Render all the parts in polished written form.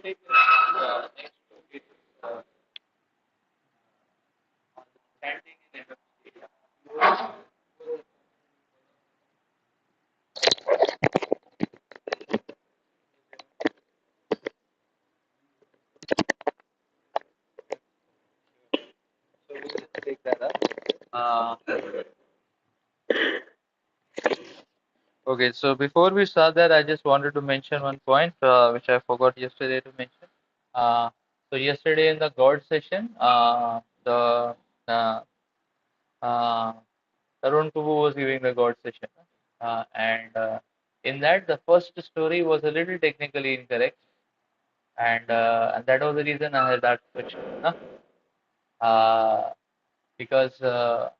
take next topic on the standing in MFC. So we'll just take that up. Okay, so before we start that, I just wanted to mention one point which I forgot yesterday to mention. So yesterday in the God session, the uh, uh, Tarun Prabhu was giving the God session, and in that the first story was a little technically incorrect, and that was the reason I had that question. Because the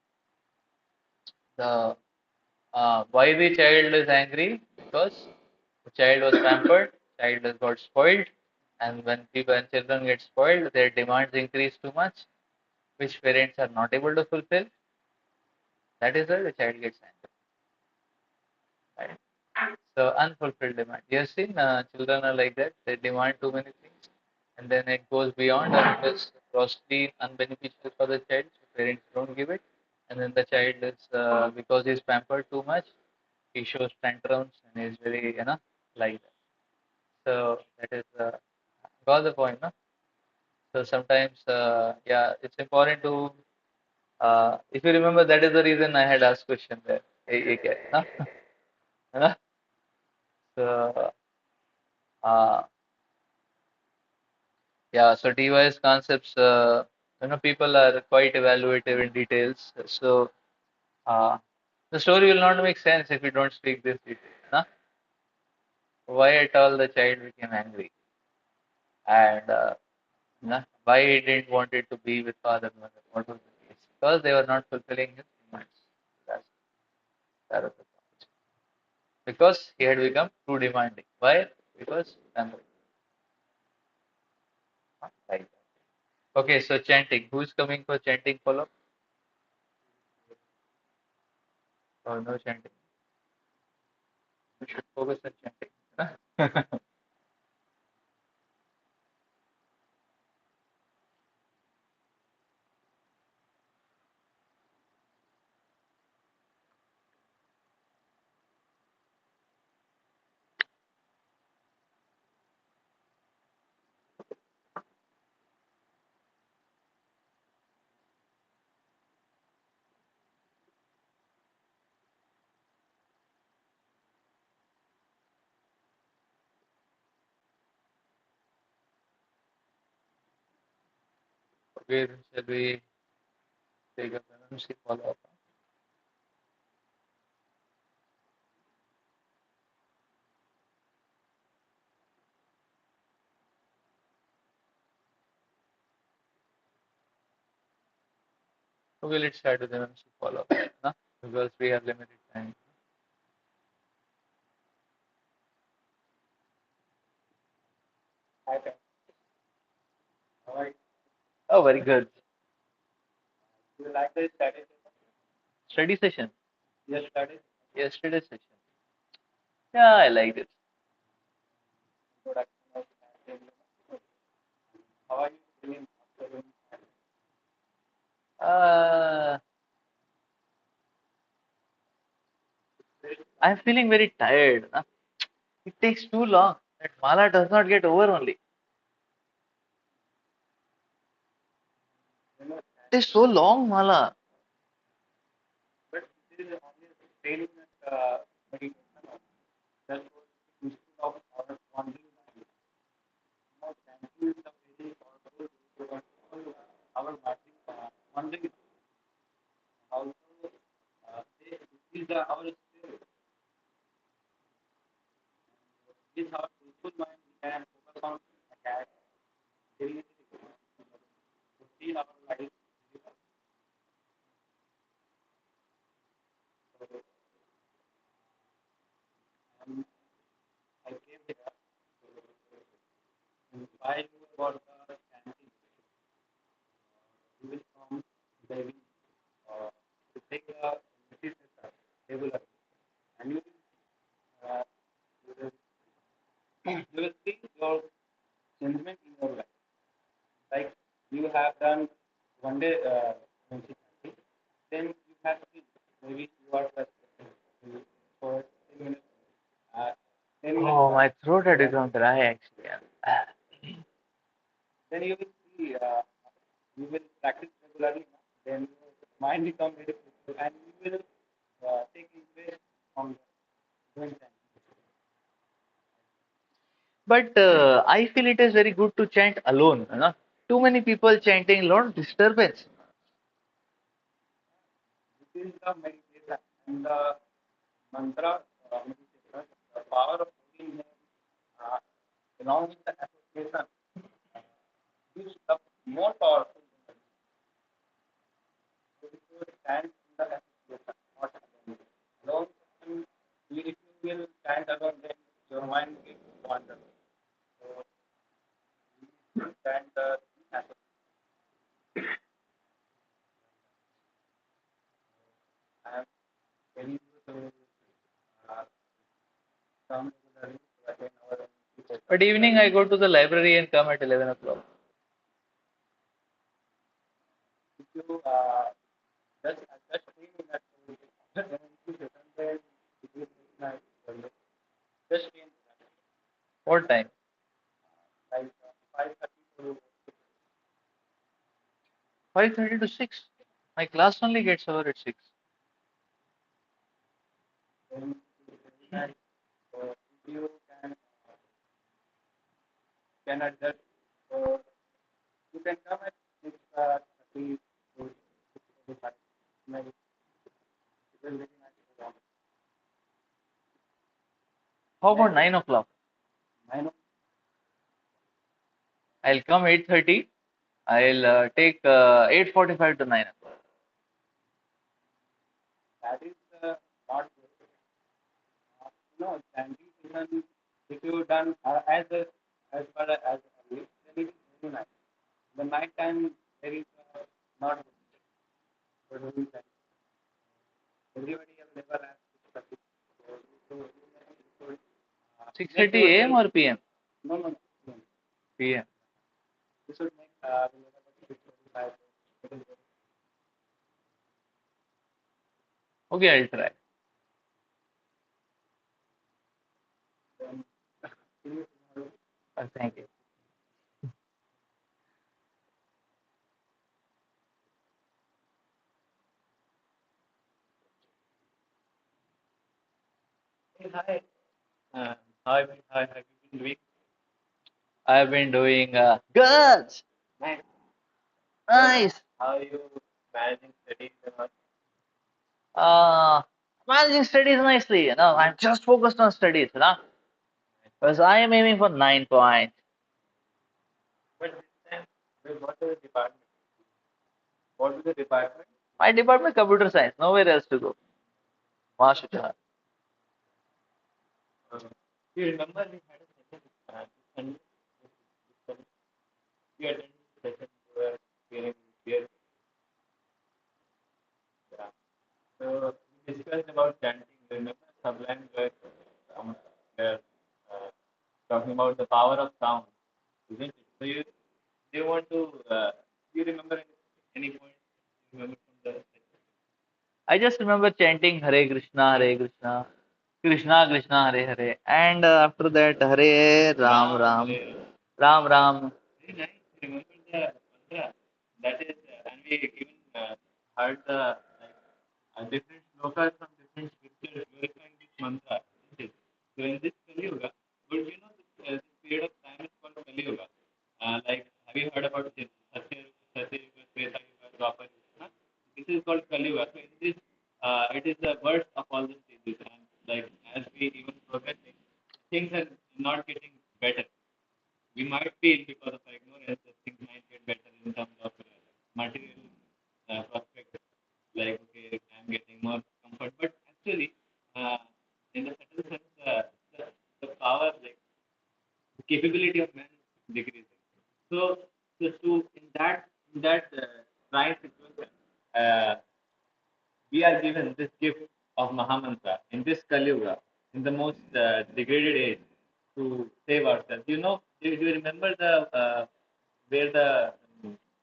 why the child is angry, because the child was pampered, child has got spoiled, and when children get spoiled, their demands increase too much, which parents are not able to fulfill. That is why the child gets angry. Right? So unfulfilled demand. You have seen children are like that. They demand too many things, and then it goes beyond, and it is grossly unbeneficial for the child. So parents don't give it, and then the child is because he's pampered too much, he shows tantrums and is very like that. So that is got the point, no? So sometimes yeah, it's important to if you remember, that is the reason I had asked question there. No? No? So uh, yeah, so device concepts, people are quite evaluative in details. So uh, the story will not make sense if you don't speak this detail. No? Why at all the child became angry, and why he didn't want it to be with father and mother? What was the case? Because they were not fulfilling his demands. That's, that was the point. Because he had become too demanding. Why? Because memory. Like that. Okay, so chanting. Who's coming for chanting follow? Or no chanting? We should focus on chanting. Okay, then shall we take up the follow up? Okay, let's start with the follow up. No? Because we have limited time. Hi, how are you? Oh, very good. You like the study session? Study session? Yes, study. Yesterday session. Yeah, I liked it. Introduction of timetable. How are you feeling after doing I'm feeling very tired. It takes too long. That mala does not get over only. It is so long, mala. But this is only training and meditation. That's what instead of our wandering mind. Now, chanting is a very powerful tool to control our wandering. Also, this is our spirit. With our peaceful mind, we can focus on that daily to see our life. So, um, I came here to inspire you about the chanting. You will come diving to take a meditation regularly, and you will see your children Oh, my throat had become dry actually. But I feel it is very good to chant alone. You know? Too many people chanting alone, disturbance. But evening I go to the library and come at 11 o'clock. What time? 5:30 to 6. My class only gets over at 6. How about 9 o'clock? I'll come 8:30. I'll take 8:45 to 9 o'clock. Uh, 6:30 a.m. or p.m.? P.m. Okay, I'll try. Thank you. Uh, how have you been doing? I've been doing good. Nice. Uh, managing studies nicely. You know, I'm just focused on studies. You know, because I am aiming for 9 points. My department, computer science. Nowhere else to go. Mashallah. I just remember chanting Hare Krishna, Krishna Krishna, Hare Hare, and after that Hare Ram Ram, Ram Ram.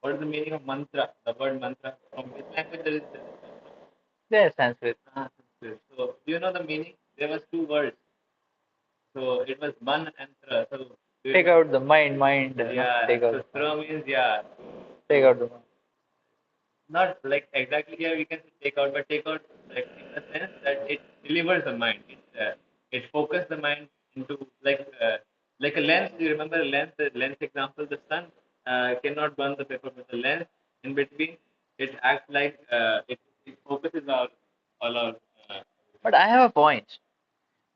What is the meaning of mantra? The word mantra. From which language there is Yes, Sanskrit. Sanskrit. So do you know the meaning? There was two words. So it was man and tra. So do you Take know? out the mind. Yeah. Take out So the mind. tra means yeah. Take So out the mind. not like exactly here we can say take out, but take out like in the sense that it delivers the mind. It focuses the mind into like a lens. You remember a lens? The lens example. The sun cannot burn the paper, but the lens in between it acts like it focuses all our. But I have a point.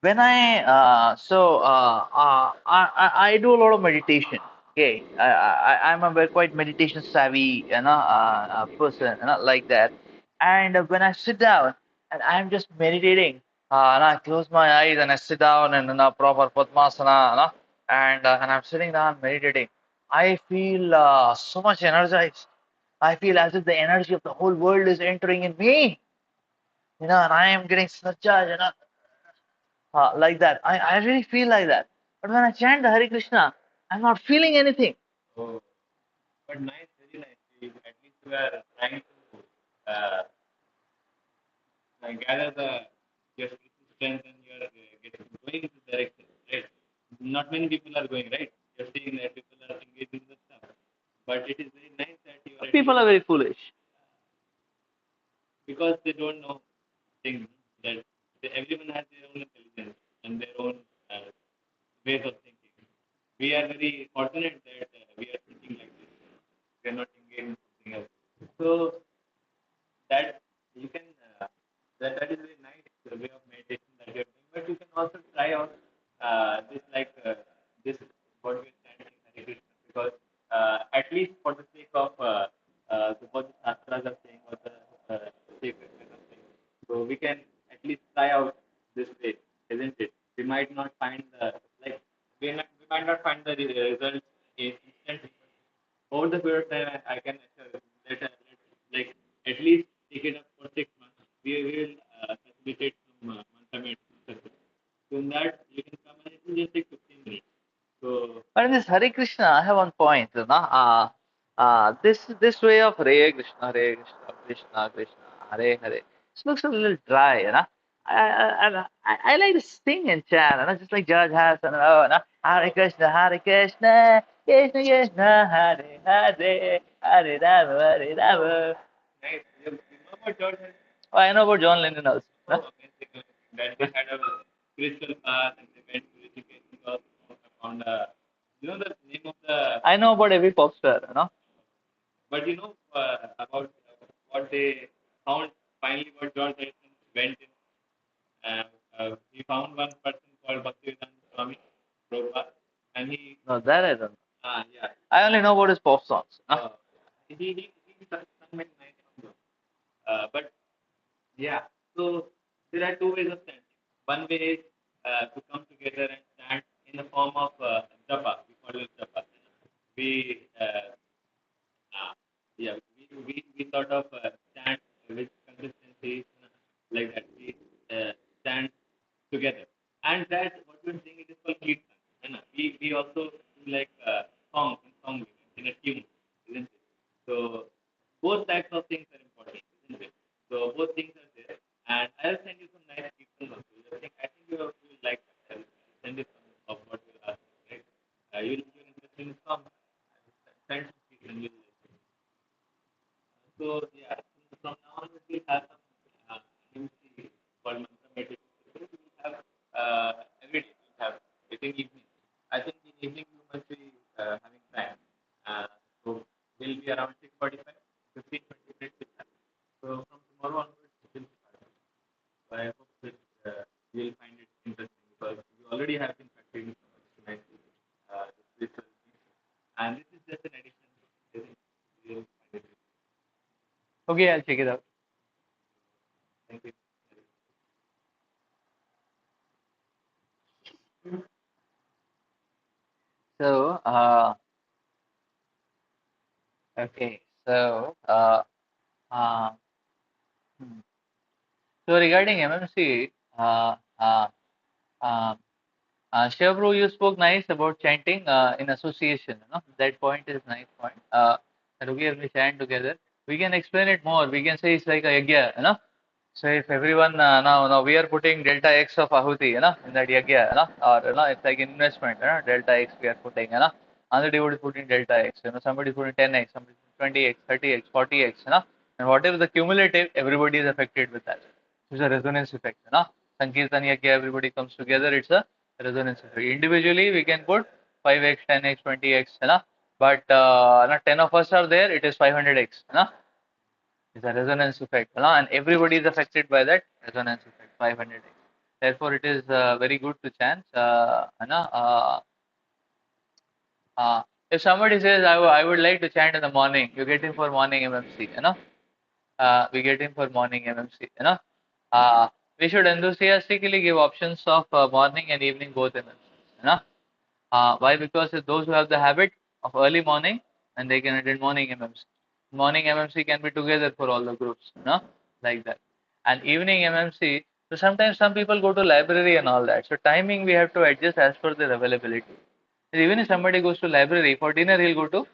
When I do a lot of meditation. Okay, I'm a very quite meditation savvy, person, like that. And when I sit down and I'm just meditating, and I close my eyes and I sit down and in a proper Padmasana, and I'm sitting down meditating, I feel so much energized. I feel as if the energy of the whole world is entering in me, and I am getting surcharged, like that. I really feel like that. But when I chant the Hare Krishna, I'm not feeling anything. Oh, but nice, very nice. At least you are trying to gather your spiritual strength and you're getting going in the direction, right? Not many people are going, right? You're seeing that people are engaging with stuff. But it is very nice that you are at People least are very foolish. because they don't know things that everyone has their own intelligence and their own uh, ways of thinking. We are very fortunate that we are thinking like this. We are not engaged in something else. So that you can that is very nice way of meditation that you're doing. But you can also try out this what we're chanting Hare Krishna because at least for the sake of what the shastras are saying or the sacredness of things. So we can at least try out this way, isn't it? We might not find the like we might not find the results instantly. Over the period of time, I can assure like at least take it up for 6 months. We will facilitate some mantra meditation. So in that, you can come and it will just take 15 minutes. So But in this Hare Krishna, I have one point. This way of Hare Krishna, Krishna Krishna, Hare Hare. This looks a little dry, I like to sing and chant, just like George Harrison. Hare Krishna, Hare Krishna, Krishna Krishna, Hare Hare, Hare Rama, Hare Rama. nice. You know about George Harrison? Oh, I know about John Lennon also. Oh, amazing, amazing. That they had a spiritual path and they went to education because found you know the name of the I know about every pop star. but you know about what they found finally what George Harrison went in. He found one person called Bhaktivedanta Swami Prabhupada, and he No, that I don't know. yeah I only know about his pop songs. he sung many nice songs. But yeah, so there are two ways of chanting. One way is to come together and chant in the form of japa. We call it japa. We uh, yeah, we sort of stand with consistency like that. We stand together, and that what we're saying it is called kirtan. We also do like song in a tune, isn't it? So both types of things are important, isn't it? So both things are there, and I'll send you some nice kirtan also. I think you will like that. I'll send you some of what you're asking, right? You're interested in song. I'll send some kirtan. You'll like it. So yeah, from now on we will have some MC called mantra meditation. We will have every day. We have it in evening. I think in evening you must be having time. Uh, so we'll be around 6:45, 15, 20 minutes will have. So from tomorrow onwards we'll start. So I hope that you'll find it interesting because we already have been practicing so much tonight. The spiritual things. And this is just an addition. I think you'll find it. Okay, I'll check it out. Thank you. So, okay. Uh, hmm. So regarding MMC, uh, Shivru, you spoke nice about chanting in association. That point is nice point. that okay, we chant together. We can explain it more. We can say it's like a yagya, you know. So if everyone now we are putting delta x of ahuti, you know, in that yagya, you know, or you know, it's like investment, you know, delta x we are putting, you know. Another devotee is putting delta x, you know, somebody is putting 10x, somebody is putting 20x, 30x, 40x, you know, and whatever the cumulative, everybody is affected with that. It's a resonance effect, you know. Sankirtan yagya, everybody comes together, it's a resonance effect. Individually, we can put 5x, 10x, 20x, you know, but not 10 of us are there, it is 500x, you know. It's a resonance effect, you know, and everybody is affected by that resonance effect, 500x. Therefore, it is very good to chant. You know, if somebody says, I would like to chant in the morning, you get him for morning MMC, you know. We get him for morning MMC, you know. We should enthusiastically give options of morning and evening both MMCs, you know. Why? Because those who have the habit of early morning and they can attend morning MMC. Morning MMC can be together for all the groups, you know, like that. And evening MMC, so sometimes some people go to library and all that. So timing we have to adjust as per their availability. Even if somebody goes to library for dinner, he'll go to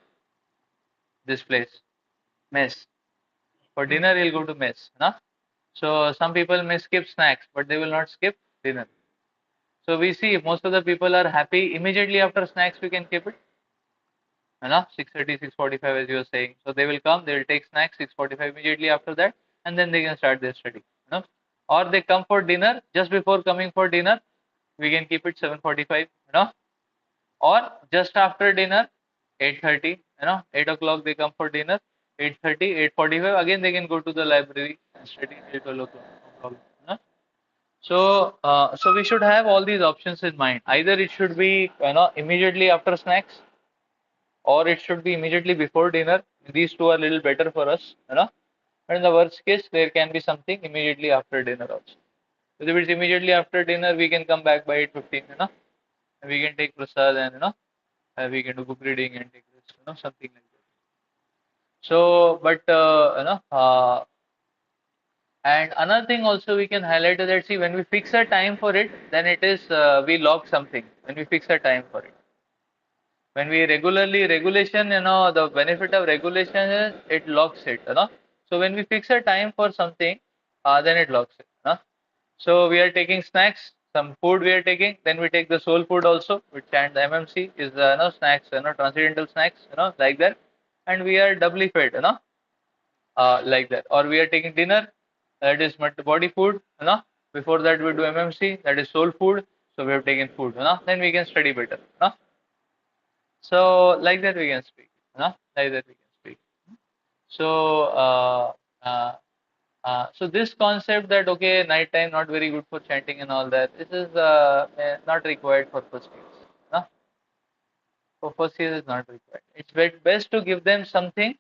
this place, mess. For dinner, he'll go to mess, you know. So some people may skip snacks, but they will not skip dinner. So we see most of the people are happy immediately after snacks. We can keep it. You know, 6:30, 6:45 as you were saying. So they will come, they will take snacks 6:45 immediately after that, and then they can start their study. You know, or they come for dinner just before coming for dinner. We can keep it 7:45. You know, or just after dinner, 8:30. You know, 8 o'clock they come for dinner. 8:30, 8:45 again they can go to the library and study till 12 o'clock. No problem. You know? So we should have all these options in mind. Either it should be immediately after snacks, or it should be immediately before dinner. These two are a little better for us, you know. But in the worst case, there can be something immediately after dinner also. If it's immediately after dinner, we can come back by 8:15, you know. And we can take prasad and we can do book reading and take rest, you know, something like that. So, but and another thing also we can highlight is that see when we fix a time for it, then it is we log something when we fix a time for it. When we regularly regulation, you know, the benefit of regulation is it locks it, you know. So when we fix a time for something, then it locks it, you know. So we are taking snacks, some food we are taking, then we take the soul food also, which and the MMC is snacks, you know, transcendental snacks, you know, like that, and we are doubly fed, you know, like that. Or we are taking dinner, that is body food, you know. Before that we do MMC, that is soul food, so we have taken food, you know. Then we can study better, you know. So like that we can speak, like that we can speak. So so this concept that okay, night time not very good for chanting and all that. This is not required for first years. For first years is not required. It's best to give them something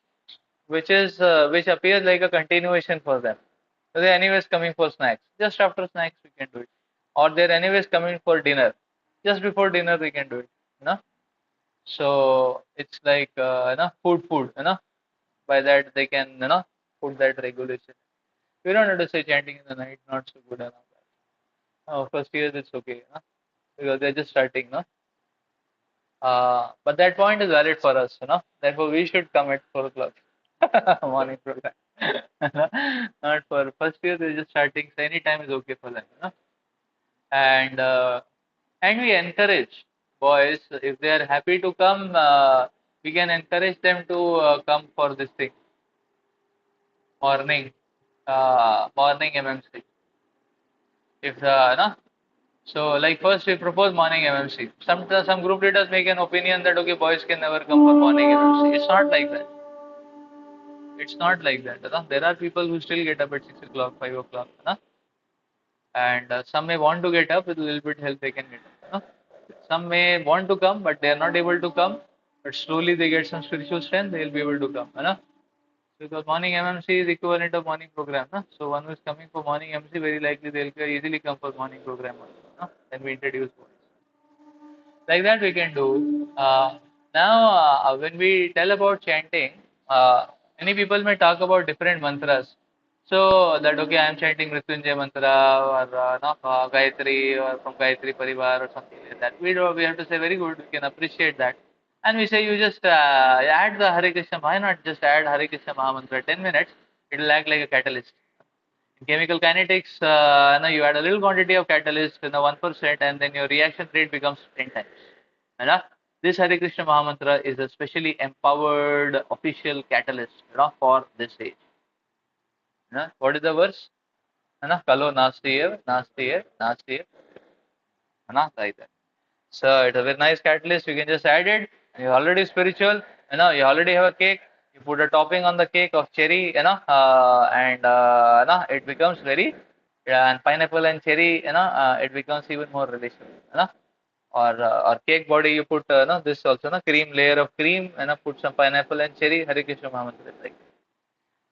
which is which appears like a continuation for them. So they're anyways coming for snacks. Just after snacks we can do it, or they're anyways coming for dinner. Just before dinner we can do it. You know. So it's like food, by that they can put that regulation. We don't have to say chanting in the night not so good and all that. First years it's okay, because they're just starting, no. But that point is valid for us, Therefore we should come at 4 o'clock morning program. Not for first year they're just starting, so any time is okay for them, and we encourage boys if they are happy to come, we can encourage them to come for this thing morning MMC if no. So like first we propose morning MMC. Some group leaders make an opinion that okay, boys can never come for morning MMC. It's not like that. It's not like that, There are people who still get up at 6 o'clock, 5 o'clock, and some may want to get up with a little bit help they can get up, Some may want to come but they are not able to come, but slowly they get some spiritual strength, they will be able to come, because morning MMC is equivalent of morning program, so one who is coming for morning MMC very likely they will easily come for morning program also, Then we introduce boys. Like that we can do. Now, when we tell about chanting, many people may talk about different mantras. So that okay, I am chanting Mrityunjay mantra or Gayatri or from Gayatri Parivar or something like that. We have to say very good. We can appreciate that, and we say you just add the Hare Krishna. Why not just add Hare Krishna Mahamantra 10 minutes? It will act like a catalyst. In chemical kinetics, you add a little quantity of catalyst in the 1%, and then your reaction rate becomes 10 times. This Hare Krishna Mahamantra is a specially empowered official catalyst for this age. What is the verse? Kalo nastiyev, nastiyev, nastiyev. Like that. So it's a very nice catalyst. You can just add it. You're already spiritual. You already have a cake. You put a topping on the cake of cherry. And it becomes very. And pineapple and cherry. It becomes even more relation. Or cake body. You put this also. Cream layer of cream. Put some pineapple and cherry. Hare Krishna Mahamantra. Like.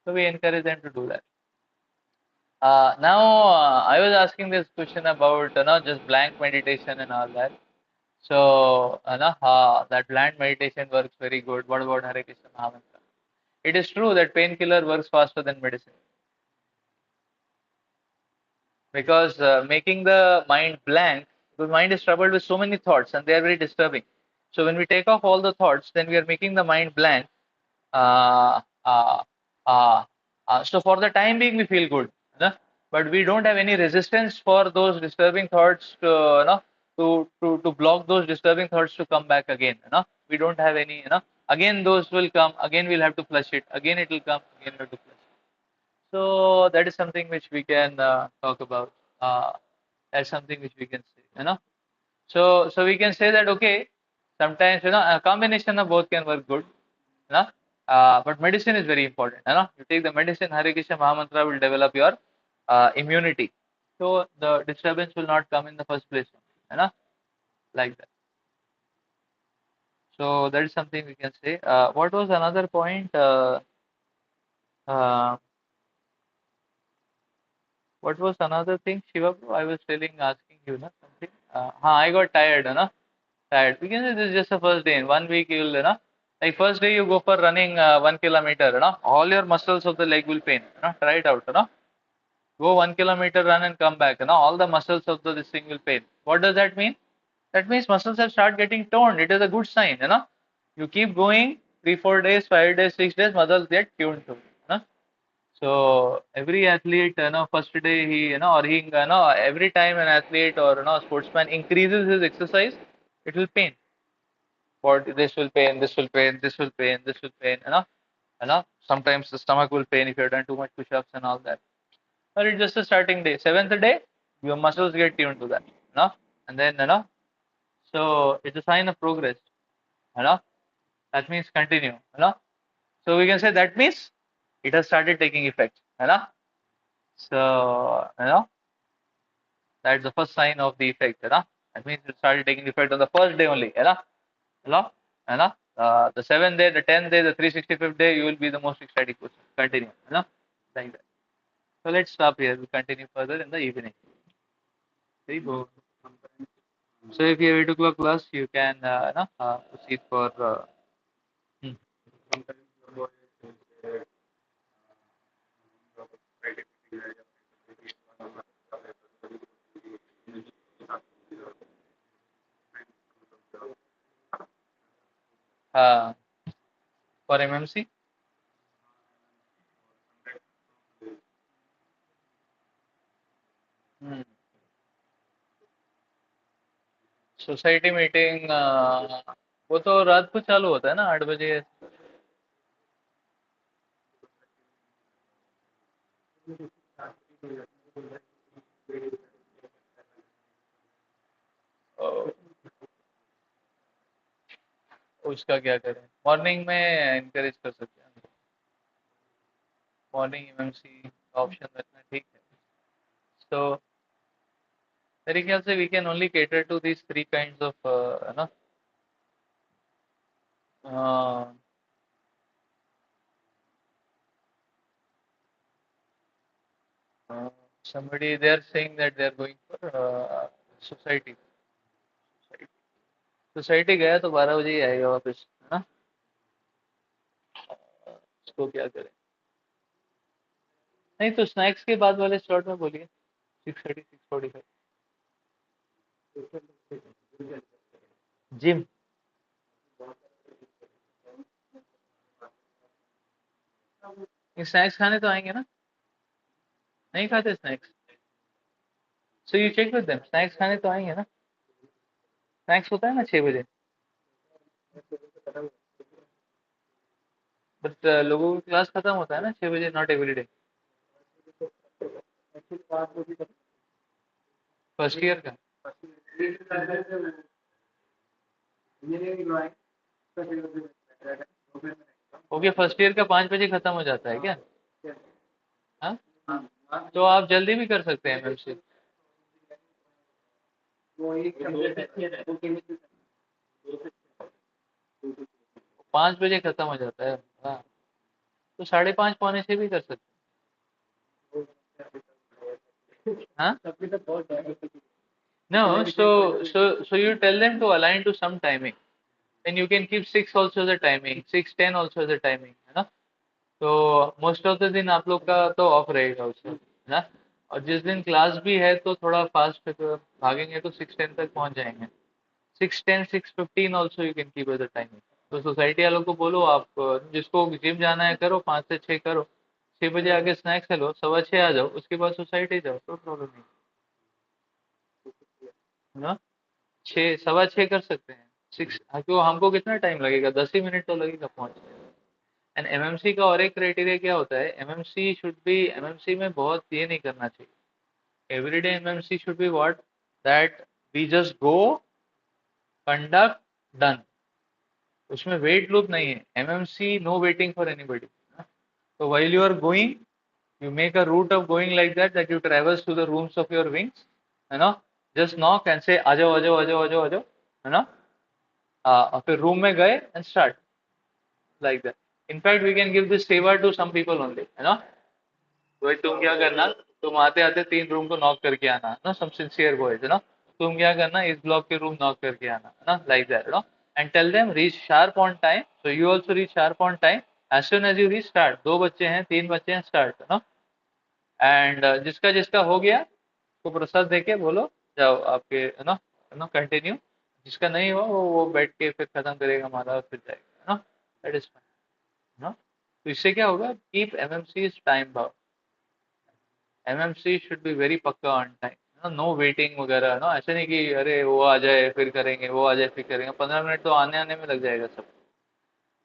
So we encourage them to do that. Now I was asking this question about just blank meditation and all that. So that blank meditation works very good. What about Hare Krishna Mahamantra? It is true that painkiller works faster than medicine because making the mind blank, the mind is troubled with so many thoughts and they are very disturbing. So when we take off all the thoughts, then we are making the mind blank. Uh, uh, uh, so for the time being, we feel good, but we don't have any resistance for those disturbing thoughts to block those disturbing thoughts to come back again. We don't have any. Again those will come. Again we'll have to flush it. Again it will come. Again we'll have to flush it. So that is something which we can talk about. That's something which we can say. So we can say that okay. Sometimes a combination of both can work good. But medicine is very important. You take the medicine, Hare Krishna Mahamantra will develop your immunity. So the disturbance will not come in the first place. Like that. So that is something we can say. What was another point? Uh, what was another thing, Shiva? I was asking you, something. I got tired, tired. We can say this is just the first day. In 1 week, you'll, like first day you go for running 1 kilometer, all your muscles of the leg will pain. Try it out, Go 1 kilometer, run and come back. All the muscles of this thing will pain. What does that mean? That means muscles have started getting toned. It is a good sign. You keep going 3-4 days, 5 days, 6 days, muscles get tuned to. So every athlete, first day he, or he, every time an athlete or sportsman increases his exercise, it will pain. What this will pain, this will pain, this will pain, this will pain. Sometimes the stomach will pain if you have done too much push-ups and all that. Or it's just a starting day. Seventh day, your muscles get tuned to that. And then so it's a sign of progress. That means continue. So we can say that means it has started taking effect. So that's the first sign of the effect. That means it started taking effect on the first day only. The 7th day, the 10th day, the 365th day, you will be the most ecstatic person. Continue. Like that. So let's stop here. We'll continue further in the evening. So if you have 8 o'clock class, you can proceed for. Hmm. uh, for MMC. Hmm. Society meeting वो तो रात को चालू होता है ना 8 बजे. अ, उसका क्या करें? मॉर्निंग में एनकरेज कर सकते हैं. मॉर्निंग एमएमसी ऑप्शन रखना ठीक है. तो मेरे ख्याल से we can only cater to these three kinds of uh, uh, somebody they are saying that they are going for society. Society गया तो 12 बजे ही आएगा वापस. उसको क्या करें? नहीं तो स्नैक्स के बाद वाले स्लॉट में बोलिए. 6:30 6:45. जिम. ये स्नैक्स खाने तो आएंगे ना? नहीं खाते snacks? So you check with them, snacks खाने तो आएंगे ना? स्नैक्स होता है ना 6 बजे। बट लोगों की क्लास खत्म होता है ना 6 बजे, not every day. First year का? ओके, फर्स्ट ईयर का 5 बजे खत्म हो जाता है क्या? हाँ, तो आप जल्दी भी कर सकते हैं एमएमसी। 5 बजे खत्म हो जाता है। हाँ, तो 5:30 पौने 6 भी कर सकते हैं। हाँ, no, so you tell them to align to some timing. Then you can keep 6 also the timing, 6:10 also the timing, है ना? तो मोस्ट ऑफ द दिन आप लोग का तो ऑफ रहेगा उसमें, है ना? और जिस दिन क्लास भी है तो थोड़ा फास्ट भागेंगे तो 6:10 तक पहुंच जाएंगे। 6:10, 6:15 also you can keep as the timing. तो सोसाइटी वालों को बोलो आप जिसको जिम जाना है करो, 5 से 6 करो, 6 बजे आके स्नैक्स खा लो, 6:15 आ जाओ, उसके बाद सोसाइटी जाओ, तो प्रॉब्लम नहीं है ना? 6, 6:15 कर सकते हैं। 6, क्यों हमको कितना टाइम लगेगा, 10 ही मिनट तो लगेगा पहुंचने में। एंड एमएमसी का और एक क्राइटेरिया क्या होता है, एमएमसी शुड बी, एमएमसी में बहुत ये नहीं करना चाहिए। Everyday MMC should be what, that we just go, conduct, done. उसमें वेट लूप नहीं है, MMC no waiting for anybody. So while you are going, you make a route of going like that, that you traverse to the rooms of your wings, है ना? Just knock and say आ जाओ आ जाओ आ जाओ आ जाओ आ जाओ, है ना? और फिर रूम में गए and start like that. In fact, we can give this favor to some people only, है ना? तो भाई तुम क्या करना, तुम आते आते 3 रूम को नॉक करके आना ना, some sincere boys, है ना? तुम क्या करना, इस ब्लॉक के रूम नॉक करके आना, है ना? Like that, you know? And tell them reach sharp on time. So you also reach sharp on time. As soon as you reach, start. 2 बच्चे हैं, 3 बच्चे हैं, start, है ना? एंड जिसका जिसका हो गया तो प्रसाद देके बोलो जाओ आपके, है ना, कंटिन्यू। जिसका नहीं हुआ वो बैठ के फिर खत्म करेगा माला और फिर जाएगा, है ना? दैट इज फाइन, है ना? तो इससे क्या होगा, keep MMC is time bound. MMC should be very पक्का ऑन टाइम, नो वेटिंग वगैरह, ना ऐसे नहीं कि अरे वो आ जाए फिर करेंगे, वो आ जाए फिर करेंगे, 15 मिनट तो आने आने में लग जाएगा सब।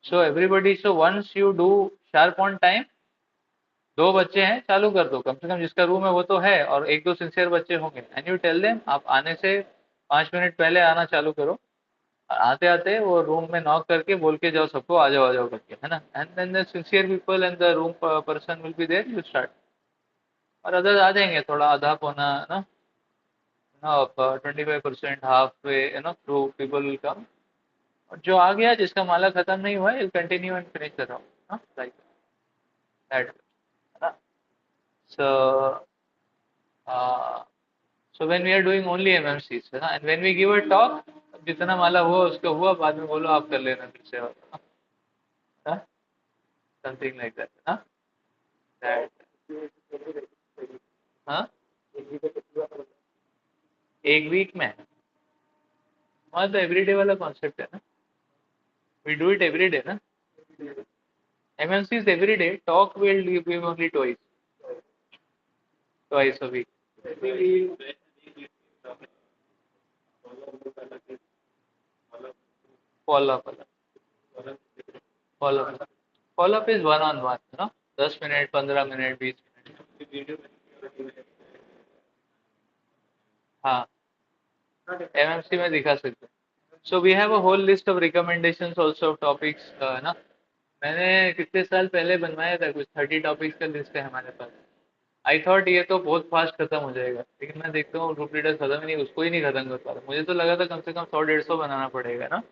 So everybody, so once you do sharp on time, 2 बच्चे हैं, चालू कर दो, कम से कम जिसका रूम है वो तो है, और एक दो सिंसियर बच्चे होंगे, एंड यू टेल देम आप आने से 5 मिनट पहले आना चालू करो। आते आते वो रूम में नॉक करके बोल के जाओ सबको आ जाओ करके, है ना? And then the sincere people and the room person will be there, you start. और अदर आ जाएंगे थोड़ा आधा पौना, ना, 25%, half way, through people will come. और जो आ गया जिसका माला खत्म नहीं हुआ है, कंटिन्यू एंड फिनिश कर रहा हूँ, लाइक दैट, है ना? सो so when we are doing only MMCs, है ना, and when we give a talk, जितना माला हुआ उसका हुआ, बाद में बोलो आप कर लेना फिर से, और समथिंग लाइक दैट, है ना? That, हाँ, एक वीक में हमारा तो एवरीडे वाला कॉन्सेप्ट है ना, वी डू इट एवरीडे ना। MMCs everyday, talk will give only twice a week, follow up, follow up, follow up is one on one, है ना? 10 मिनट, 15 मिनट, 20 मिनट, हाँ, एमएमसी में दिखा सकते हैं। So we have a whole list of recommendations also of topics, है ना? मैंने कितने साल पहले बनवाया था, कुछ 30 टॉपिक्स का लिस्ट है हमारे पास। आई थॉट ये तो बहुत फास्ट खत्म हो जाएगा, लेकिन मैं देखता हूँ ग्रुप लीडर खत्म ही नहीं, उसको ही नहीं खत्म कर पा रहा। मुझे तो लगा था कम से कम 100-150 बनाना पड़ेगा ना।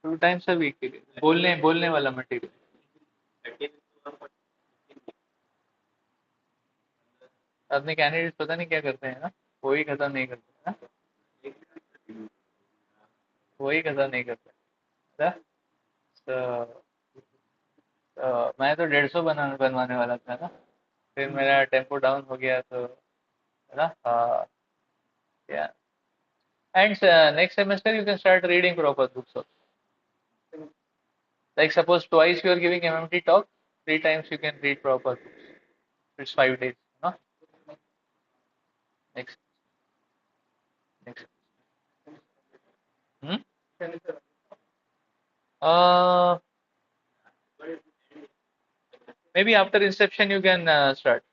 2 टाइम्स अ वीक के लिए बोलने बोलने वाला मटेरियल। अपने कैंडिडेट पता नहीं क्या करते हैं ना, वही खत्म नहीं करते ना, वही खत्म नहीं करते ना? तो, मैं तो 150 बनवाने वाला था ना, फिर मेरा टेम्पो डाउन हो गया, तो है ना? या and next semester you can start reading proper books. Like suppose twice you are giving MMT talk, 3 times you can read proper books. It's 5 days. No? Next, next. Hmm? Uh, Maybe after inception you can start.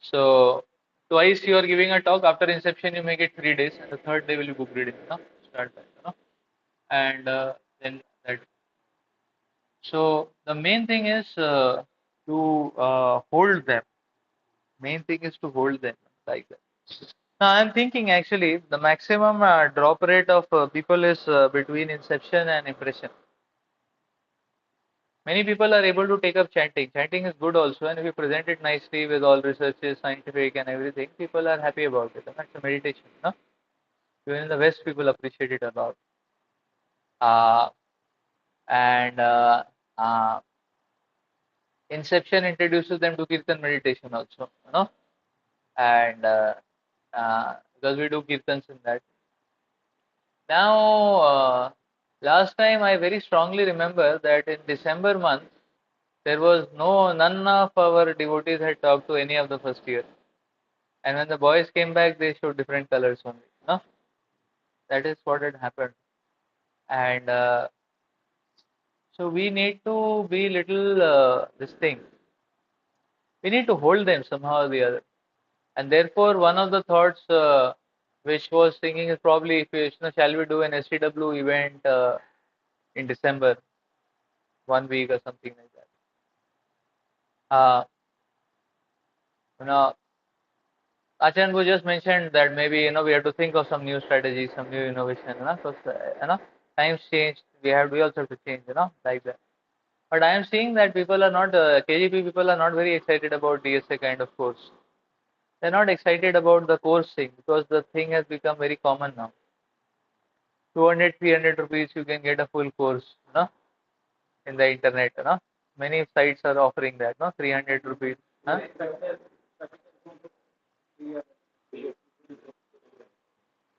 So twice you are giving a talk. After inception you make it 3 days, and the third day will be book reading. No? Start that. No? And then that. So the main thing is to hold them. Main thing is to hold them like that. Now I'm thinking actually the maximum drop rate of people is between inception and impression. Many people are able to take up chanting. Chanting is good also, and if you present it nicely with all researches, scientific and everything, people are happy about it. And that's a meditation. No? Even in the West, people appreciate it a lot. Uh, and uh, Inception introduces them to Kirtan meditation also. You know, and because we do Kirtans in that. Now, last time I very strongly remember that in December month, there was none of our devotees had talked to any of the first year. And when the boys came back, they showed different colors only. No? That is what had happened. And so we need to be little, this thing, we need to hold them somehow or the other. And therefore, one of the thoughts which was thinking is probably, if you know, shall we do an STW event in December, 1 week or something like that. You know, Achan was just mentioned that maybe we have to think of some new strategy, some new innovation. Because times change, we also have to change. Like that. But I am seeing that people are not KGP people are not very excited about DSA kind of course. They're not excited about the course thing because the thing has become very common now. 200, 300 rupees you can get a full course. In the internet. Many sites are offering that. 300 rupees. Huh?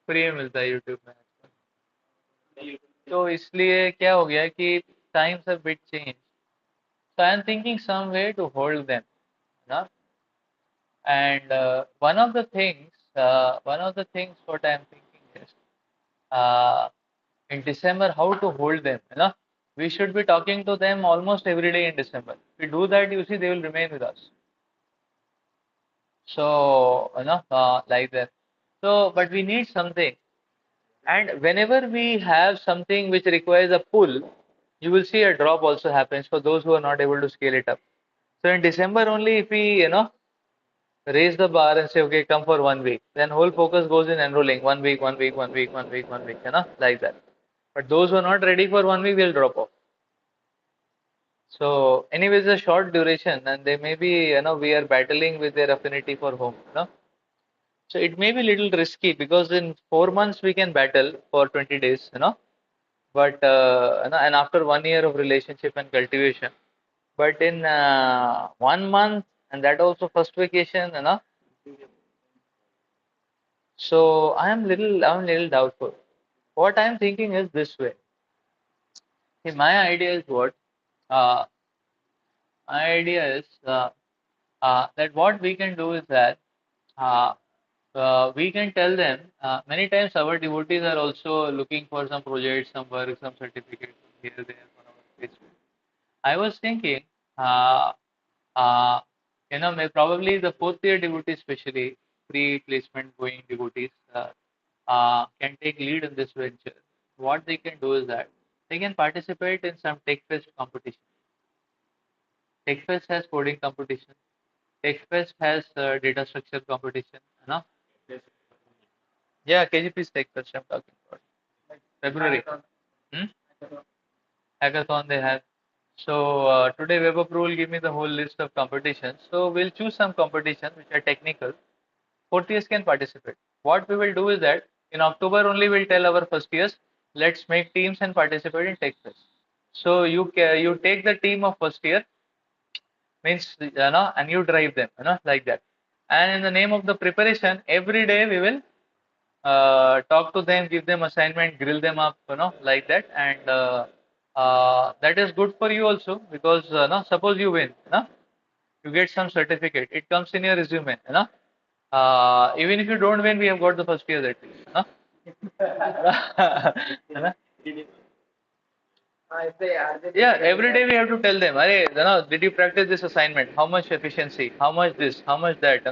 Free में मिलता है YouTube में तो इसलिए क्या हो गया कि times have bit changed. So I am thinking some way to hold them. No? And one of the things what I am thinking is in December how to hold them. We should be talking to them almost every day in December. If we do that, you see, they will remain with us. So like that. So, but we need something. And whenever we have something which requires a pull, you will see a drop also happens for those who are not able to scale it up. So in December only, if we raise the bar and say, okay, come for 1 week, then whole focus goes in enrolling 1 week, 1 week, 1 week, 1 week, 1 week, like that. But those who are not ready for 1 week will drop off. So anyways, a short duration, and they may be, we are battling with their affinity for home. So it may be little risky because in 4 months we can battle for 20 days. But and after 1 year of relationship and cultivation, but in 1 month, and that also first vacation, so I'm little doubtful. What I'm thinking is this way. See, my idea is what? Uh, my idea is that what we can do is that uh, we can tell them many times our devotees are also looking for some projects, some work, some certificate here, there for our placement. I was thinking, uh, uh, probably the fourth year devotees, especially pre-placement going devotees, can take lead in this venture. What they can do is that they can participate in some TechFest competition. TechFest has coding competition. TechFest has data structure competition. Yeah, KGP is TechFest I'm talking about. February. Hmm? Hackathon they have. So today WebApp will give me the whole list of competitions. So we'll choose some competitions which are technical. Fourth years can participate. What we will do is that in October only we'll tell our first years, let's make teams and participate in TechFest. So you take the team of first year, means and you drive them, like that. And in the name of the preparation, every day we will talk to them, give them assignment, grill them up, like that, and That is good for you also because no, suppose you win, no, you get some certificate. It comes in your resume, no. Even if you don't win, we have got the first year at least, no. है Yeah, every day we have to tell them, Arey, did you practice this assignment? How much efficiency? How much this? How much that?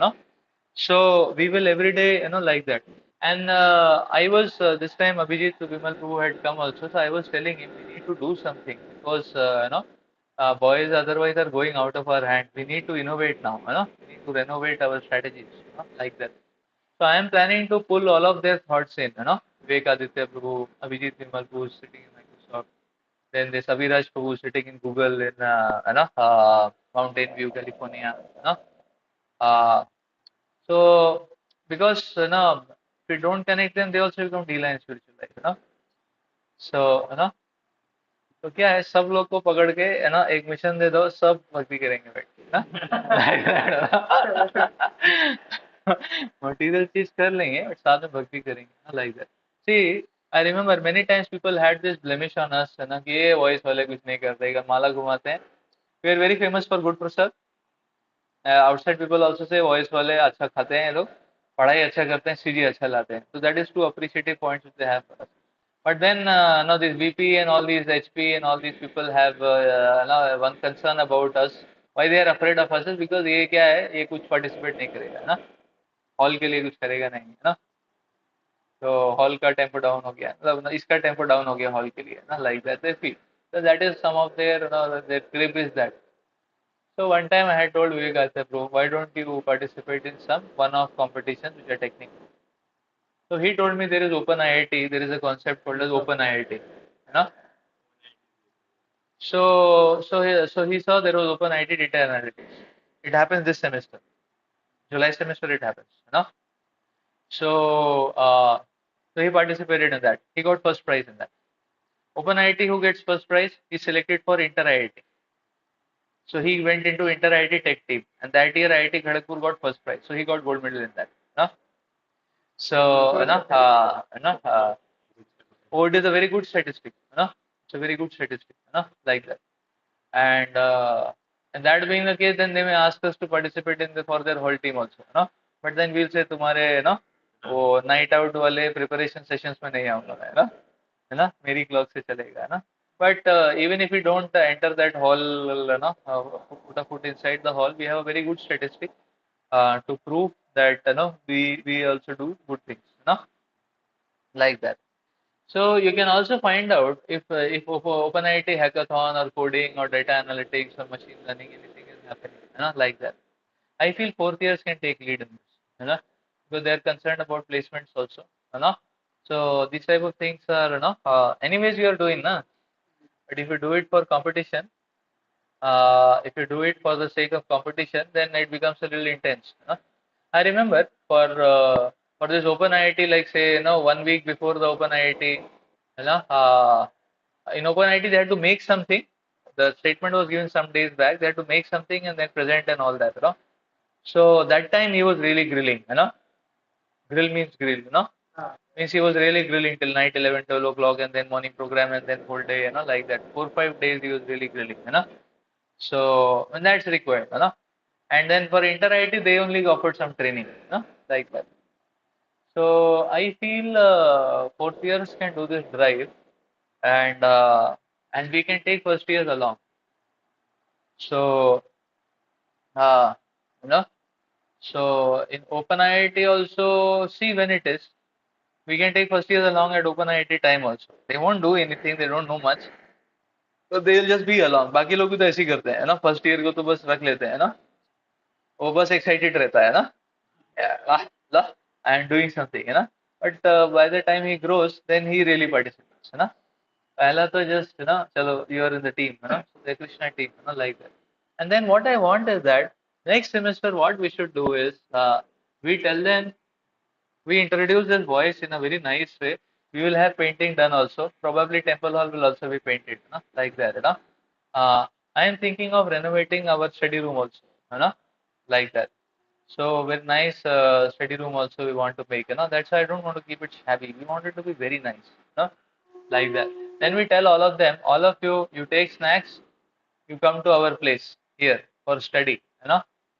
So we will every day, like that. And I was this time Abhijit Vimal who had come also, so I was telling him we need to do something because boys otherwise are going out of our hand. We need to innovate now, we need to renovate our strategies, like that. So I am planning to pull all of their thoughts in, Vivek Aditya Prabhu, Abhijit Vimal who is sitting in Microsoft, then this Abhiraj Prabhu sitting in Google in Mountain View, California, uh, so because if we don't connect them, they also become D-line spiritual life. So तो क्या है सब लोग को पकड़ के एक mission दे दो सब भक्ति करेंगे बैठ के मटेरियल चीज कर लेंगे बट साथ में भक्ति करेंगे ना like that see I remember many times people had this blemish on us है ना कि ये वॉइस वाले कुछ नहीं करते माला घुमाते हैं we are very famous for good prasad outside people also से वॉइस वाले अच्छा खाते हैं ये लोग पढ़ाई अच्छा करते हैं सीजी अच्छा लाते हैं so that is two appreciative points which they have for us. But then no this VP and all these HP and all these people have no, one concern about us. Why they are afraid of us is because ये क्या है ये कुछ participate नहीं करेगा ना hall के लिए कुछ करेगा नहीं है ना तो हॉल का टेम्पो डाउन हो गया मतलब इसका टेम्पो डाउन हो गया हॉल के लिए ना like that they feel so that is some of their their grip is that. So one time I had told Vivek, I said, bro, why don't you participate in some one-off competitions which are technical? So he told me there is Open IIT, there is a concept called as Open IIT. So he saw there was Open IIT Data Analytics. It happens this semester, July semester it happens. So so he participated in that. He got first prize in that. Open IIT who gets first prize is selected for Inter IIT. So he went into Inter IIT Tech team, and that year IIT Kharagpur got first prize. So he got gold medal in that. So oh, it is a very good statistic. It's a very good statistic. Like that. And that being the case, then they may ask us to participate in for their whole team also. But then we'll say तुम्हारे वो night out वाले preparation sessions में नहीं आऊँगा मैं मेरी clock से चलेगा But even if we don't enter that hall, put a foot inside the hall, we have a very good statistic to prove that we also do good things, like that. So you can also find out if OpenIT hackathon or coding or data analytics or machine learning anything is happening, like that. I feel fourth years can take lead in this, because they are concerned about placements also, So these type of things are, anyways you are doing, but if you do it for competition, if you do it for the sake of competition, then it becomes a little intense. I remember for this Open IIT, like say 1 week before the Open IIT, in Open IIT they had to make something. The statement was given some days back. They had to make something and then present and all that. So that time he was really grilling. Grill means grill. Means he was really grilling till night 11, 12 o'clock and then morning program and then whole day. Like that. 4 5 days he was really grilling. So and that's required. And then for Inter IIT they only offered some training. Like that. So I feel fourth years can do this drive, and we can take first years along. So uh, you know, so in Open IIT also see when it is. We can take first years along at Open IIT time also. They won't do anything. They don't know much. So they'll just be along. बाकी लोग भी तो ऐसे ही करते हैं ना first year को तो बस रख लेते हैं ना वो बस एक्साइटेड रहता है ना I am doing something, But by the time he grows, then he really participates, पहला तो just, चलो, you are in the team, so the Krishna team, like that. And then what I want is that next semester, what we should do is we tell them, we introduce this voice in a very nice way. We will have painting done also. Probably Temple Hall will also be painted, like that, I am thinking of renovating our study room also, like that. So very nice study room also we want to make, That's why I don't want to keep it shabby. We want it to be very nice, like that. Then we tell all of them, all of you, you take snacks, you come to our place here for study,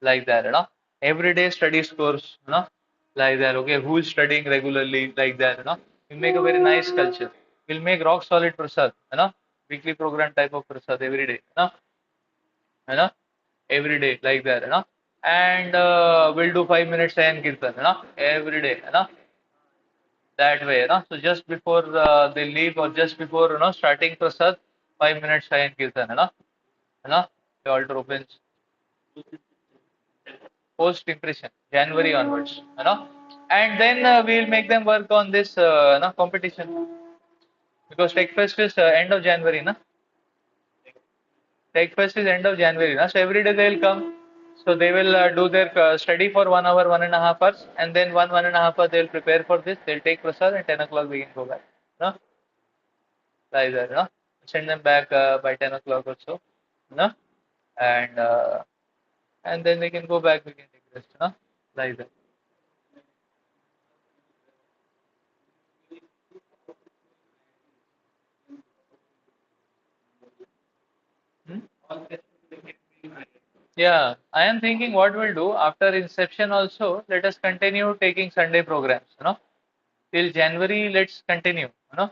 like that, everyday study scores, like that. Okay, who is studying regularly, like that, We make a very nice culture. We'll make rock solid prasad, weekly program type of prasad every day, you know, every day like that, and we'll do 5 minutes and kirtan, every day, that way, So just before they leave or just before, starting prasad, 5 minutes and kirtan, the altar opens post impression, January onwards, and then we'll make them work on this, competition because Tech Fest is end of January, Tech Fest is end of January, so every day they'll come. So they will do their study for 1 hour, 1.5 hours, and then 1.5 hour they'll prepare for this. They'll take prasad and 10 o'clock we can go back. No, like that. No, send them back by 10 o'clock or so. No, and and then they can go back. We can take rest. No, like that. Hmm? Yeah, I am thinking what we'll do after inception also. Let us continue taking Sunday programs. Till January. Let's continue. No,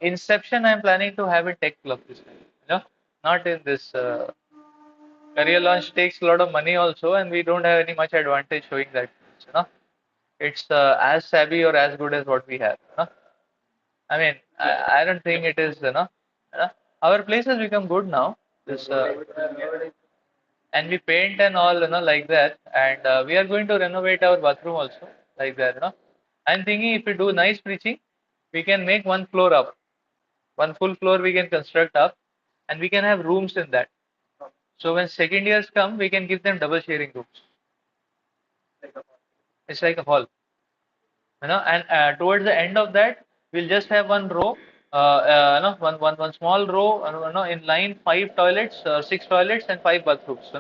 Inception I'm planning to have a tech club this time. Not in this career launch takes a lot of money also, and we don't have any much advantage showing that. It's as savvy or as good as what we have. I mean, I don't think it is. Our place has become good now. This and we paint and all, like that. And we are going to renovate our bathroom also, like that. I'm thinking if we do nice preaching, we can make one floor up. One full floor we can construct up, and we can have rooms in that. So when second years come, we can give them double sharing rooms. It's like a hall, and towards the end of that, we'll just have one row, one small row, in line, 5 toilets, 6 toilets, and 5 bathrooms.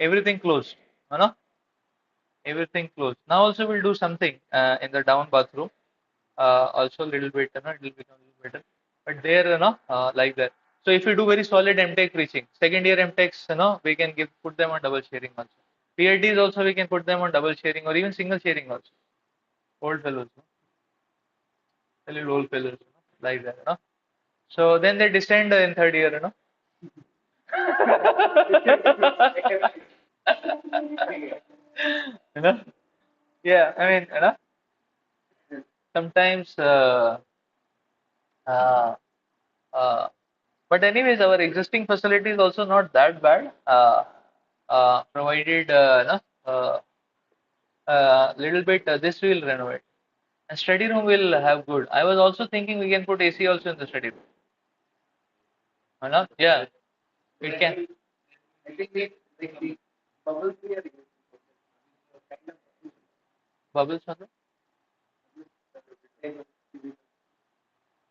Everything closed. You know, everything closed. Now also we'll do something in the down bathroom. Also a little bit, it will become a little better. But there, like that. So if you do very solid MTech preaching, second year MTechs, we can put them on double sharing also. PhDs also we can put them on double sharing or even single sharing also. Old fellows, a little old fellows, like that, So then they descend in third year, you know. Yeah, I mean, sometimes. Uh, uh, but anyways, our existing facility is also not that bad. Provided, little bit, this will renovate. And study room will have good. I was also thinking we can put AC also in the study room. Yeah, it can. Bubbles on the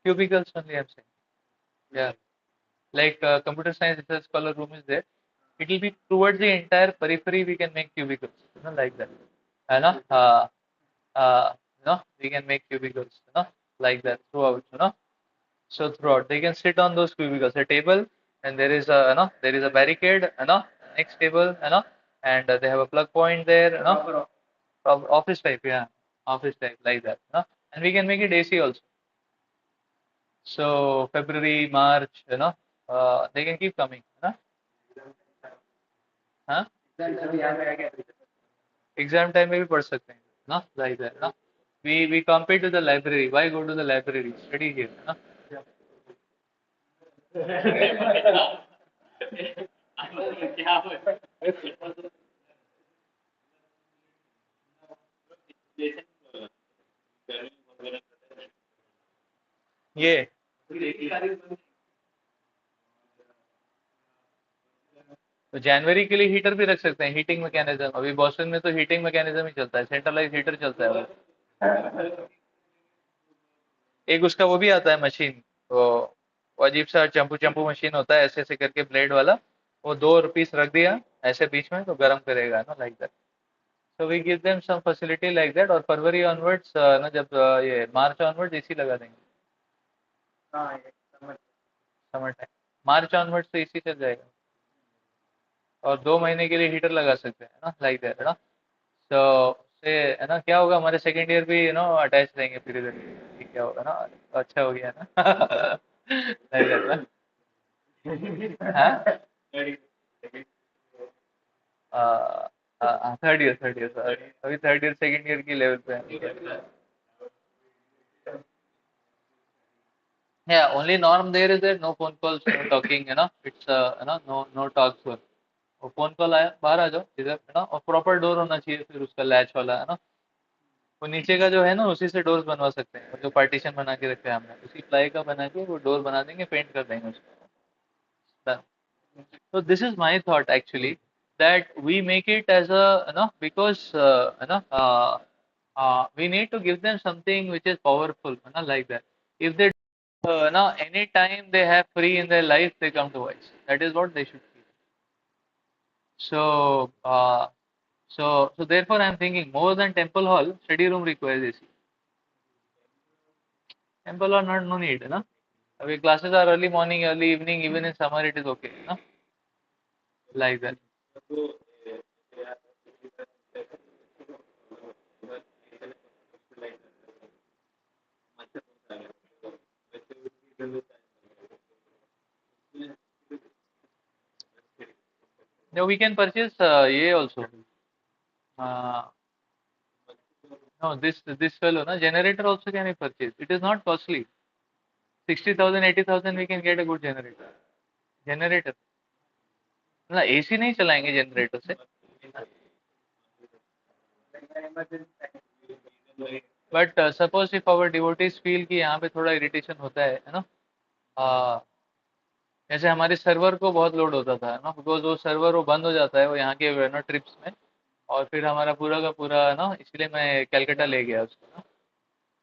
cubicles only, I'm saying. Yeah, like computer science research scholar room is there. It will be towards the entire periphery. We can make cubicles, like that. Uh, we can make cubicles, like that throughout, So throughout, they can sit on those cubicles, a table, and there is a, there is a barricade, next table, and they have a plug point there, office type, yeah, office type, like that, and we can make it AC also. So February, March, they can keep coming, Huh? Exam time में भी पढ़ सकते हैं, like that, we compete to the library. Why go to the library? Study here, ये तो जनवरी के लिए heater भी रख सकते हैं, हीटिंग मैकेनिज्म। अभी बॉस्टन में तो हीटिंग मैकेनिज्म ही चलता है, सेंट्रलाइज हीटर चलता है वो। एक उसका वो भी आता है मशीन, वो अजीब सा चंपू चंपू मशीन होता है, ऐसे ऐसे करके ब्लेड वाला, वो 2 पीस रख दिया ऐसे बीच में तो गर्म करेगा, like that. So we give them some facility like that, और फरवरी ऑनवर्ड्स ना, जब ये मार्च ऑनवर्ड्स एसी लगा देंगे, समर टाइम, मार्च ऑनवर्ड से एसी चल जाएगा, और 2 महीने के लिए हीटर लगा सकते हैं ना, लाइक दैट है ना। तो से है ना क्या होगा, हमारे सेकेंड ईयर भी अटैच रहेंगे फिर इधर, ये क्या होगा ना, अच्छा हो गया ना। लाइक दैट ना। हाँ, थर्ड ईयर अभी थर्ड ईयर सेकेंड ईयर की लेवल पे है। Yeah, only norm there is that no phone calls, no talking, it's no talks for। और फोन कॉल आया बाहर आ जाओ इधर है ना, और प्रॉपर डोर होना चाहिए फिर उसका लैच वाला है ना। वो नीचे का जो है ना उसी से डोर्स बनवा सकते हैं, जो पार्टीशन बना के रखे हैं हमने उसी प्लाई का बना के वो डोर बना देंगे, पेंट कर देंगे उसको। Done। So this is my thought actually, that we make it as a because we need to give them something which is powerful, like that. If they any time they have free in their life, they come to us. That is what they should feel. So therefore I am thinking more than temple hall, study room requires AC. Temple hall not no need, Our classes are early morning, early evening, even in summer it is okay, like that. No, we can purchase ye also. Uh, no, this fellow, generator also can be purchased. It is not costly. 60,000, 80,000 we can get a good generator. Generator. ना AC नहीं चलाएंगे generator से। But suppose if our devotees feel कि यहाँ पे थोड़ा irritation होता है ना, आ, जैसे हमारे सर्वर को बहुत लोड होता था ना, बिकॉज वो सर्वर वो बंद हो जाता है वो यहाँ के ट्रिप्स में, और फिर हमारा पूरा का पूरा इसलिए मैं कैलकाटा ले गया उसको ना,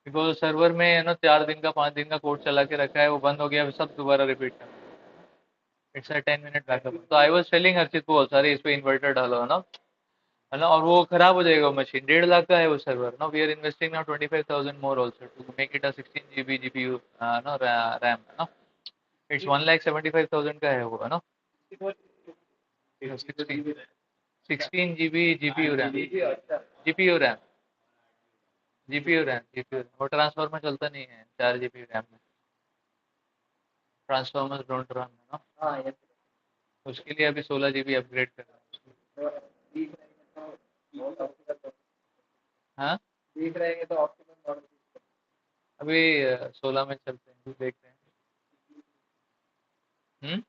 बिकॉज सर्वर में 4 दिन का 5 दिन का कोड चला के रखा है, वो बंद हो गया, फिर सब दोबारा रिपीट करना। It's a 10 minute backup. तो आई वाज टेलिंग हर्षित को सारे इस पे इन्वर्टर डालो है ना, और वो खराब हो जाएगा मशीन, 1.5 लाख का है वो सर्वर ना। We are investing now 25,000 more also to make it a 16 GB GPU ना रैम है ना। इट्स 1,75,000 का है वो है ना। 16 GB GPU RAM, GPU RAM वो ट्रांसफार्मर चलता नहीं है 4 GB रैम में, ट्रांसफार्मर डोंट रन है ना। उसके लिए अभी 16 GB अपग्रेड कर रहा हूँ। हाँ, अभी 16 में चलते हैं, देखते हैं। हम्म,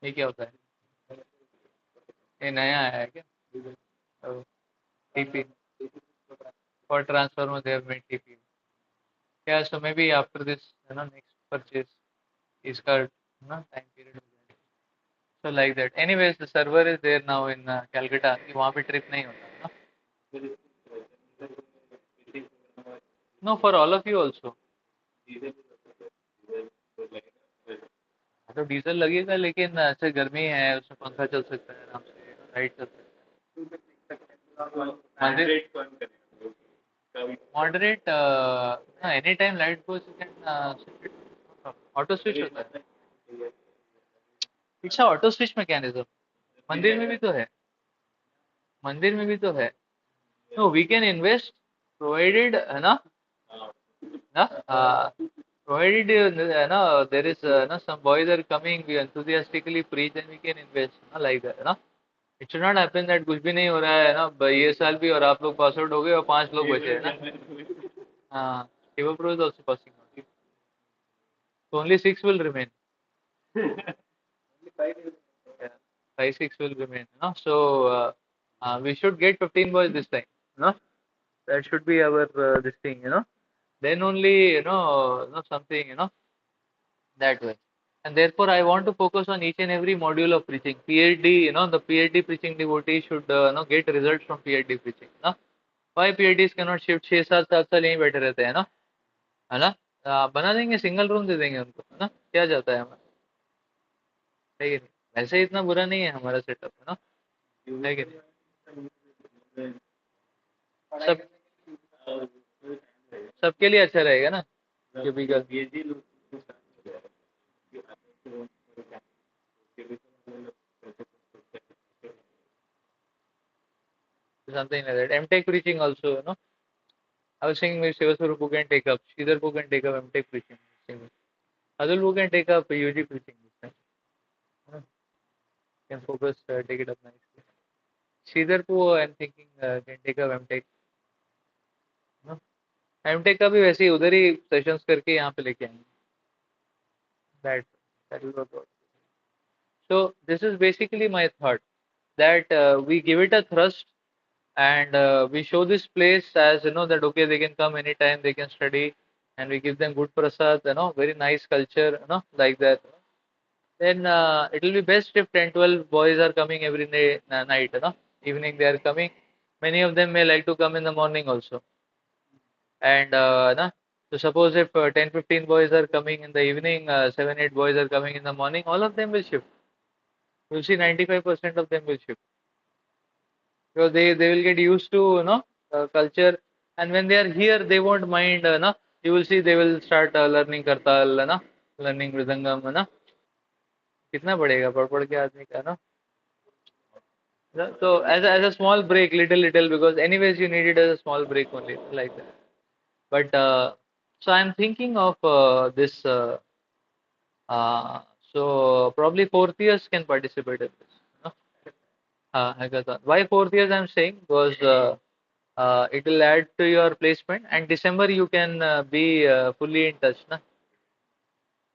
ये क्या होता है, ये नया आया है क्या? TP for transformer they have made TP. क्या, सो मे बी आफ्टर दिस है ना, नेक्स्ट परचेज इसका ना टाइम पीरियड हो जाएगा। So like that, anyways the server is there now in Calcutta, वहाँ पे ट्रिप नहीं होता ना। No, for all of you also. तो डीजल लगेगा, लेकिन ऐसे गर्मी है उसमें पंखा चल सकता है आराम से, लाइट चल सकता है। मंदिर moderate, any time light goes, you can auto switch होता है। अच्छा, ऑटो स्विच मैकेनिज्म मंदिर में भी तो है, मंदिर में भी तो है। No, we can invest provided है ना, provided ना there is ना some boys are coming, we enthusiastically preach and we can invest ना, like that ना। it should not happen that कुछ भी नहीं हो रहा है ना, ये साल भी और आप लोग पास आउट हो गए और 5 लोग बचे हैं ना। हाँ, Shiva Pro is also passing out, so only 6 will remain। Yeah, 5 6 will remain, we should get 15 boys this time, that should be our this thing, then only something, that way. And therefore I want to focus on each and every module of preaching. PhD, the PhD preaching devotee should get results from PhD preaching, why PhDs cannot shift 6 7 7 साल यहीं बैठे रहते हैं ना, है ना। बना देंगे, सिंगल रूम दे देंगे उनको, है ना, क्या जाता है हमें, है कि नहीं। वैसे इतना बुरा नहीं है हमारा सेटअप, है कि नहीं। सब सबके लिए अच्छा रहेगा ना। Cubicle. Something like that. MTech preaching also, you know. I was saying maybe Sivaswarup who can take up, Sridhar who can take up MTech preaching. Adul who can take up UG preaching. You know, can focus, take it up nicely. Sridhar को I'm thinking can take up MTech. You know. MTech का भी वैसे ही उधर ही sessions करके यहाँ पे लेके आएंगे. That that is what. So this is basically my thought that we give it a thrust and we show this place as you know that okay they can come anytime they can study and we give them good prasad you know very nice culture you know like that then it will be best if 10 12 boys are coming every day night you know evening they are coming many of them may like to come in the morning also and no? So suppose if 10 15 boys are coming in the evening 7 8 boys are coming in the morning all of them will shift you'll see 95% of them will shift because they will get used to you know culture and when they are here they won't mind no you will see they will start learning kartal ना learning mridangam है ना कितना पड़ेगा पढ़ पढ़ के आदमी का ना so as a small break little because anyways you need it as a small break only like that but so I'm thinking of this uh, so probably fourth years can participate in this no? Hackathon. Why fourth years I'm saying because it will add to your placement and December you can be fully in touch na?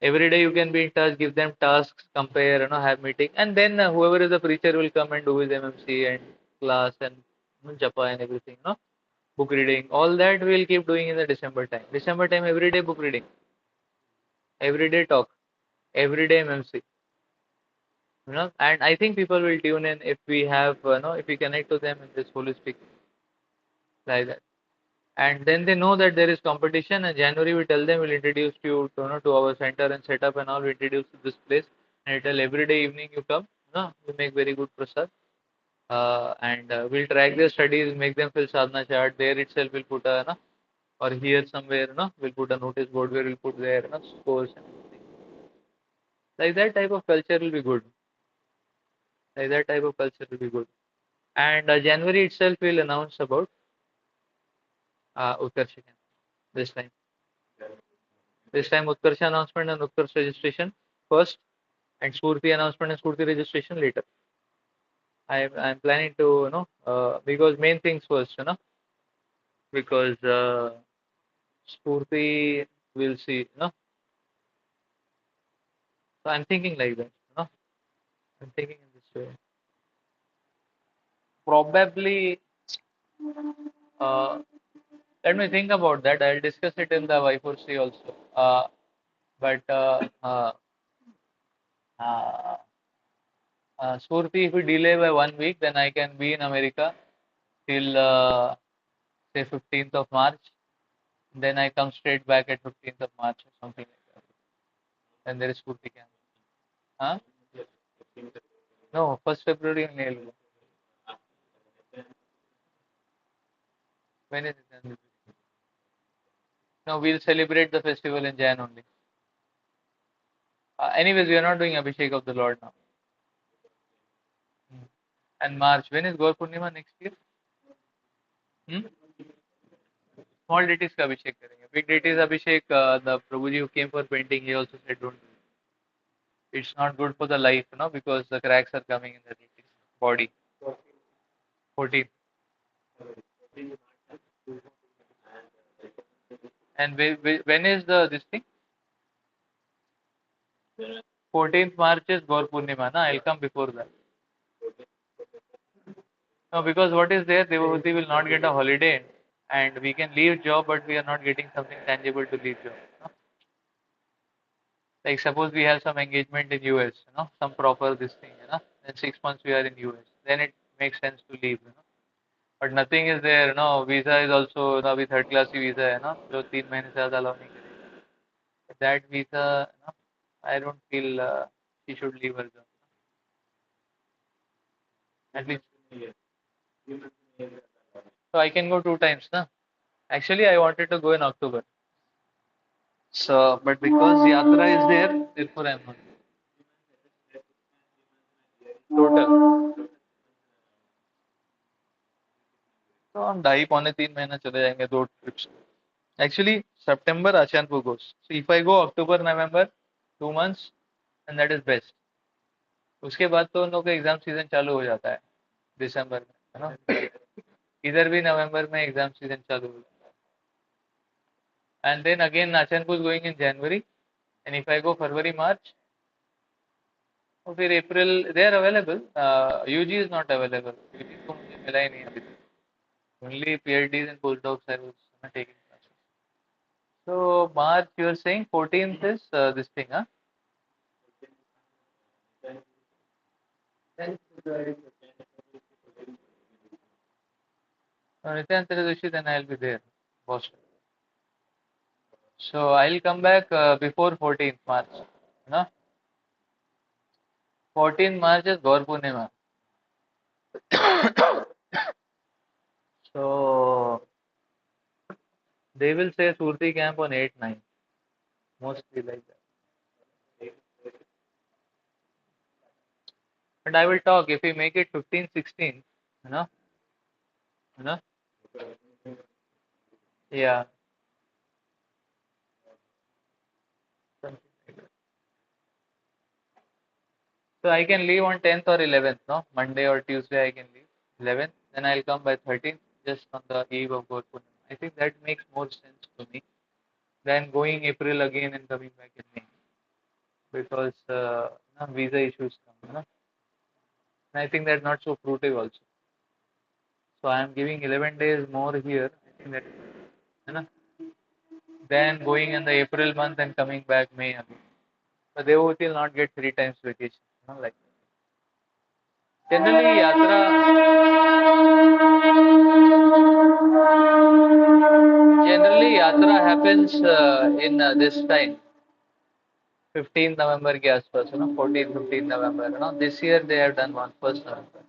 Every day you can be in touch give them tasks compare you know have meeting and then whoever is the preacher will come and do his mmc and class and you know, japa and everything you know book reading all that we'll keep doing in the December time every day book reading every day talk every day mmc you know and I think people will tune in if we have you know if we connect to them in this holistic like that and then they know that there is competition and January we tell them we'll introduce you to, you know, to our center and set up and all we introduce to this place and we tell every day evening you come you know, we make very good prasad and we'll track their studies make them fill sadhana chart there itself we'll put a you know, or here somewhere you know, we'll put a notice board where we'll put their you know, scores and everything like that type of culture will be good like that type of culture will be good and January itself we'll announce about Utkarsh this time Utkarsh announcement and Utkarsh registration first, and Spurti announcement and Spurti registration later. I'm planning to you know because main things first, you know, because Spurti will see, you know. So I'm thinking like that, you know. I'm thinking in this way. Probably, uh, let me think about that. I'll discuss it in the Y4C also. But uh, Spurti, if we delay by 1 week, then I can be in America till say 15th of March. Then I come straight back at 15th of March or something like that. Then there is Spurti camp. Huh? No, 1st February in Nelu. When is it then? No, we'll celebrate the festival in Jan only. Anyways, we are not doing Abhishek of the Lord now. Hmm. And March. When is Gaur Purnima next year? Hmm? Small deities का अभिषेक करेंगे. Big deities Abhishek, the Prabhuji who came for painting, he also said don't do it. It's not good for the life, you know, because the cracks are coming in the deities body. 14th. And when is the this thing? 14th March is Gaur Purnima, na? I'll come before that. No, because what is there, Devavati will not get a holiday and we can leave job, but we are not getting something tangible to leave job. You know? Like suppose we have some engagement in US, you know, some proper this thing, you know, then 6 months we are in US, then it makes sense to leave, you know. But nothing is there, you know, visa is also, you know, अभी third class visa है ना, जो 3 महीने से ज़्यादा allow नहीं करेगा. That visa, you know, I don't feel she should leave her job. At least, so I can go 2 times, na. Actually, I wanted to go in October. So, but because Yatra is there, therefore I'm not. Total. तो हम 2.5-3 महीना चले जाएंगे 2 trips. Actually, September Achanpur goes. So if I go October, November, 2 months, and that is best. उसके बाद तो उन लोग का एग्जाम सीजन चालू हो जाता है दिसंबर में, है ना? इधर भी नवंबर में एग्जाम सीजन चालू हो जाता है. And then again, Achanpur is going in January, and if I go February, March, तो फिर अप्रैल they are available. UG is not available. UG तो मुझे मिला ही नहीं अभी तक. Only PhDs and postdocs I was taking classes. So March, you are saying 14th is this thing, huh? Nityan Tridashi, then I'll be there, Boston. So I'll come back before 14th March. No? 14th March is Gaur Purnima. So they will say Surti camp on 8-9. Mostly like that. But I will talk if we make it 15, 16. You know? You know? Yeah. Something like that. So I can leave on 10th or 11th, no? Monday or Tuesday I can leave. 11th. Then I'll come by 13th, just on the eve of Gaur Purnima. I think that makes more sense to me than going April again and coming back in May. Because no, visa issues come, no? And I think that's not so fruitive also. So I am giving 11 days more here. I think that, you know, than going in the April month and coming back May again. But they will not get 3 times vacation, you know, like generally yatra. Generally yatra happens in this time. 15th November के आसपास, you know, 14th, 15th November, you know. This year they have done 1st November.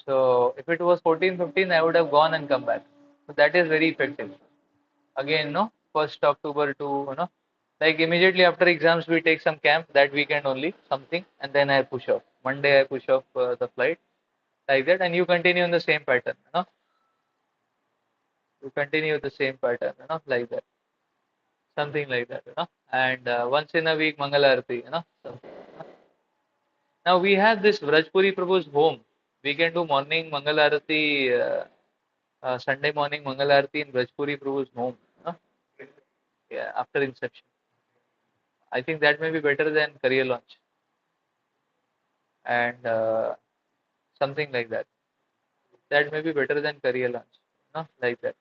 So if it was 14, 15, I would have gone and come back. So that is very effective. Again, no, 1st October to, you know, like immediately after exams we take some camp that weekend only, something, and then I push off. Monday I push off the flight like that, and you continue in the same pattern, you know. You continue the same pattern, you know, like that, something like that, you know. And once in a week Mangal Aarti, you know. Something. Now we have this Vrajpuri Prabhu's home. We can do morning Mangal Aarti. Sunday morning Mangal Aarti in Vrajpuri Prabhu's home. Huh? Yeah, after inception. I think that may be better than career launch and something like that. That may be better than career launch, no? Like that.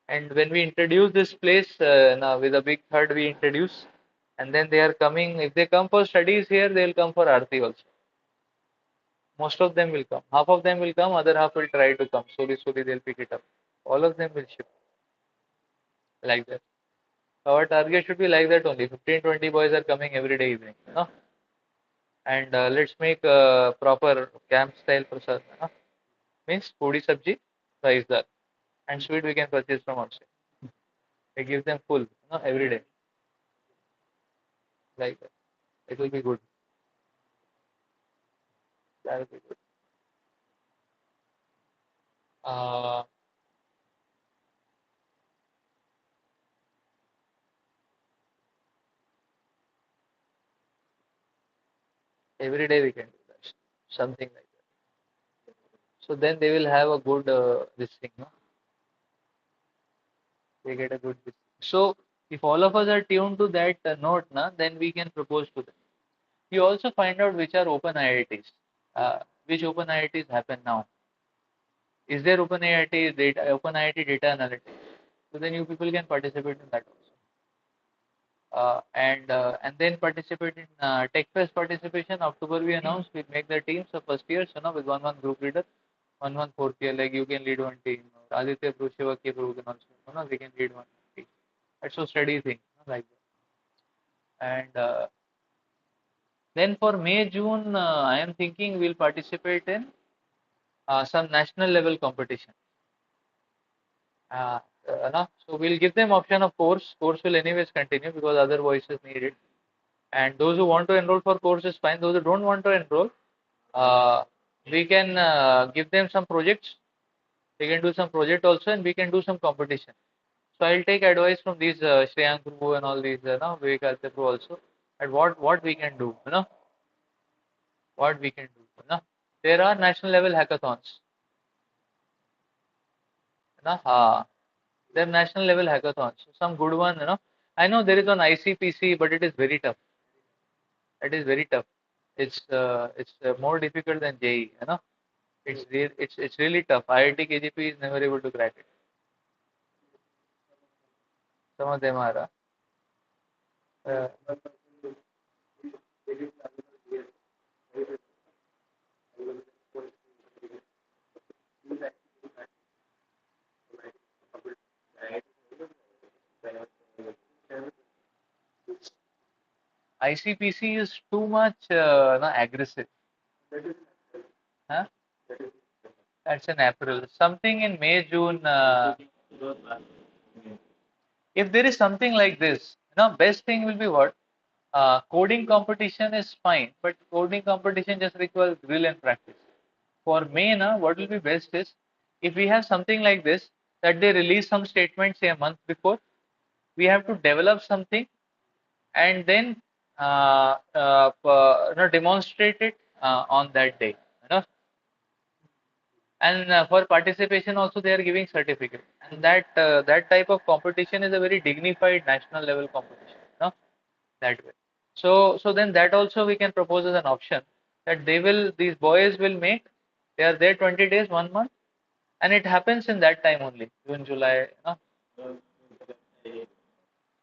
And when we introduce this place, now with a big third we introduce, and then they are coming. If they come for studies here, they will come for Aarti also. Most of them will come. Half of them will come, other half will try to come. Slowly they'll pick it up. All of them will shift like that. Our target should be like that only. 15, 20 boys are coming every day evening. No? And let's make a proper camp style prasad. No? Means puri sabji, rice dal. And sweet we can purchase from outside. We give them full, no, every day. Like that. It will be good. That will be good. Uh, every day we can do that. Something like that. So then they will have a good this thing, no? They get a good this. So if all of us are tuned to that note, na, then we can propose to them. We also find out which are open IITs. Which open IITs happen now. Is there open IIT data, open IIT data analytics? So then you people can participate in that also. And then participate in TechFest participation. October we announced we'll make the teams of first years, you know, with one group leader, one fourth year. Like you can lead one team. Or Aditya Brusheva can also, you know, we can lead one team. That's a steady thing, you know, like that. And then for May June, I am thinking we'll participate in some national level competition. ना. So we'll give them option of course. Course will anyways continue because other voices need it. And those who want to enroll for course is fine. Those who don't want to enroll, uh, we can give them some projects. They can do some project also, and we can do some competition. So I'll take advice from these Shreyank Prabhu and all these, no, Vivek Aditya Prabhu also, and what we can do, what we can do, There are national level hackathons, There are national level hackathons. So some good one. I know there is one ICPC, but it is very tough. It is very tough. It's more difficult than JEE. It's really tough. IIT KGP is never able to crack it. Some of them are. Uh, ICPC is too much no, aggressive. Huh? That's in April. Something in May, June. If there is something like this, best thing will be what? Coding competition is fine, but coding competition just requires drill and practice. For May, what will be best is if we have something like this, that they release some statement, say a month before, we have to develop something and then demonstrate it on that day. You know, and for participation also they are giving certificate, and that type of competition is a very dignified national level competition. That way. So then that also we can propose as an option that these boys will make. They are there 20 days, 1 month, and it happens in that time only, June, July.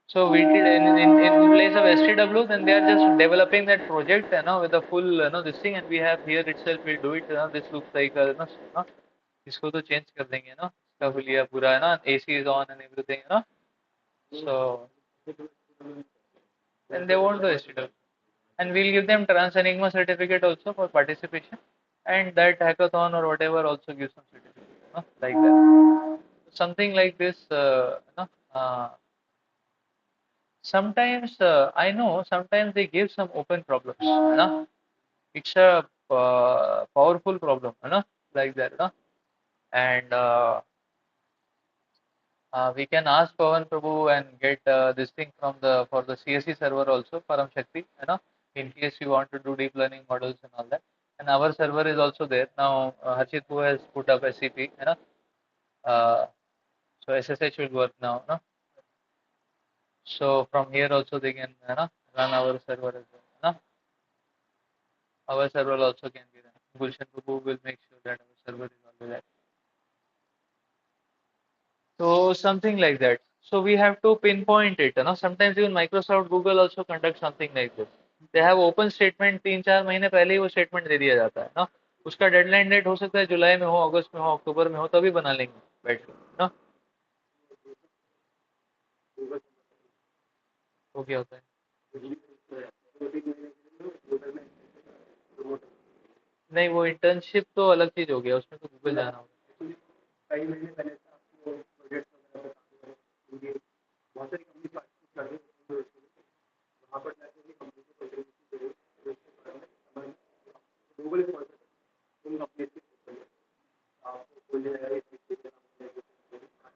So we did in place of STW, then they are just developing that project, with a full, this thing, and we have here itself we'll do it. This looks like, इसको तो change कर देंगे, इसका हुलिया पूरा है ना, AC is on and everything. So then they won't do STW, and we'll give them Trans Enigma certificate also for participation, and that hackathon or whatever also gives some certificate, like that. Something like this, sometimes I know sometimes they give some open problems, it's a powerful problem, like that, and we can ask Pawan Prabhu and get this thing from the for the CSE server also, Param Shakti, in case you want to do deep learning models and all that. And our server is also there now. Harshit Pu has put up SCP, so SSH will work now, So from here also they can, run our server as well, Our server also can be run. Gulshan Prabhu will make sure that our server is always active. So something like that. So we have to pinpoint it. Sometimes even Microsoft, Google also conduct something like this. They have open statement 3-4 महीने पहले ही वो statement दे दिया जाता है, उसका deadline date हो सकता है जुलाई में हो, अगस्त में हो, अक्टूबर में हो, तभी बना लेंगे बैठ के, वो क्या होता है. नहीं, वो इंटर्नशिप तो अलग चीज हो गया, उसमें तो गूगल जाना होगा.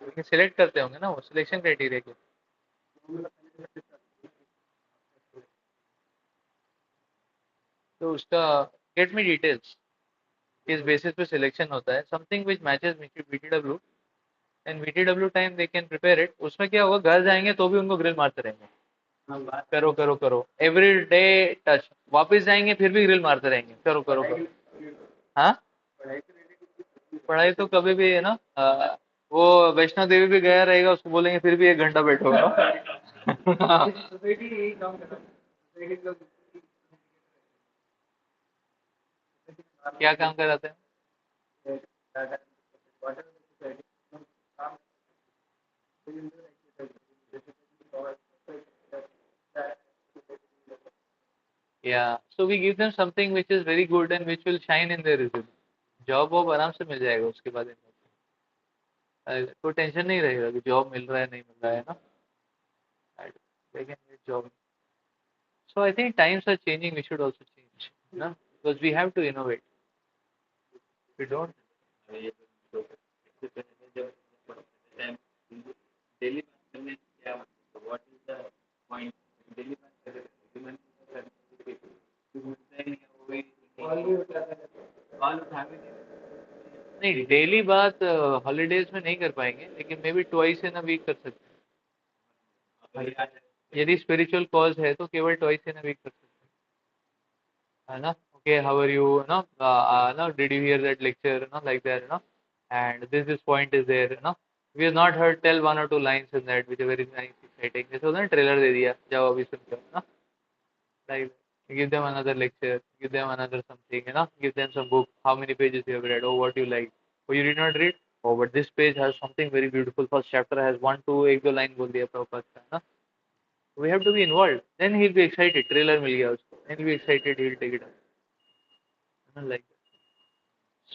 लेकिन सिलेक्ट करते होंगे ना, वो सिलेक्शन क्राइटेरिया के. तो उसका गेट मी डिटेल्स, किस बेसिस पे सिलेक्शन होता है, something which matches BTW, and BTW time they can prepare it. उसमें क्या होगा, घर जाएंगे तो भी उनको ग्रिल मारते रहेंगे, करो करो करो, एवरी डे टच. वापस जाएंगे फिर भी ग्रिल मारते रहेंगे, करो करो करो. हाँ, पढ़ाई तो कभी भी है ना. वो वैष्णो देवी भी गया रहेगा, उसको बोलेंगे फिर भी 1 घंटा बैठो. क्या काम कराते हैं. Yeah, so we give them something which is very good and which will shine in their resume. Job वॉब आराम से मिल जाएगा उसके बाद. कोई टेंशन नहीं रहेगा कि जॉब मिल रहा है नहीं मिल रहा है ना, they can get job. So I think times are changing, we should also change, no? Because we have to innovate. We don't. Daily बात करने से क्या मतलब what is the point daily बात करने कॉल उठा के नहीं, डेली बात हॉलीडेज में नहीं कर पाएंगे, लेकिन maybe twice in a week कर सकते हैं। यदि स्पिरिचुअल कॉज है तो केवल ट्वाइस इन अ वीक कर सकते हैं, है ना? Okay, how are you, no, no, did you hear that lecture, no, like that, no, and this point is there, no, we have not heard, tell one or two lines in that which are very nice, exciting, जैसे होता है ना, trailer दे दिया, जाओ अभी सुन के, ना, like give them another lecture, give them another something, give them some book, how many pages you have read, oh what you like, oh you did not read, oh but this page has something very beautiful, first chapter has one two एक दो line बोल दिया प्रभुपाद का, ना, we have to be involved, then he'll be excited, trailer मिल गया उसको, then he'll be excited, he'll take it up, like that.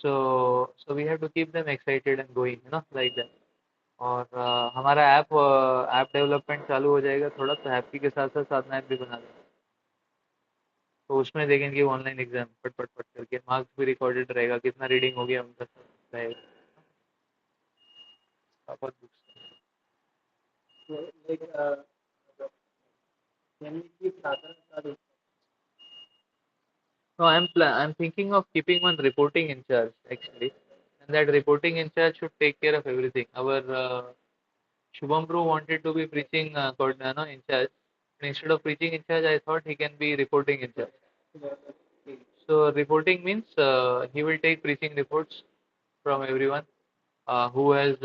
So we have to keep them excited and going, like that. और हमारा app development चालू हो जाएगा थोड़ा, तो happy के साथ साथ साधना ऐप भी बना देंगे, तो उसमें देखेंगे ऑनलाइन एग्जाम पट पट पट करके, मार्क्स भी रिकॉर्डेड रहेगा, कितना रीडिंग हो गया उनका सब रहेगा, बहुत books. No, I'm thinking of keeping one reporting in charge actually, and that reporting in charge should take care of everything. Our Shubham Bro wanted to be preaching no, in charge, and instead of preaching in charge, I thought he can be reporting in charge. So reporting means he will take preaching reports from everyone who has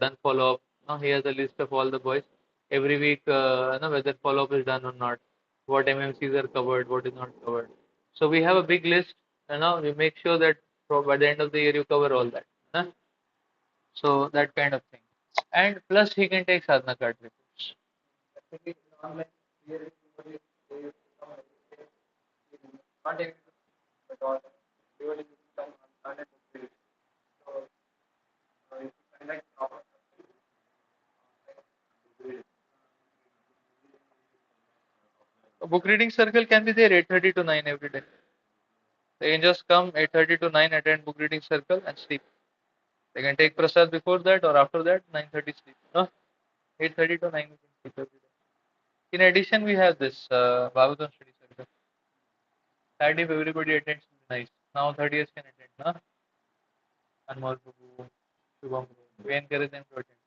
done follow up. Now he has a list of all the boys every week. Whether follow up is done or not, what MMCs are covered, what is not covered. So we have a big list. We make sure that by the end of the year you cover all that. Huh? So that kind of thing. And plus he can take sadhana card reports. A book reading circle can be there 8:30 to 9 every day. They can just come 8:30 to 9, attend book reading circle and sleep. They can take prasad before that or after that, 9:30 sleep. No, 8:30 to 9 we can sleep every day. In addition, we have this Bhagavatam study circle. That if everybody attends, nice. Now 30th can attend. No? Anmol Prabhu, Shubham Prabhu. We encourage them to attend.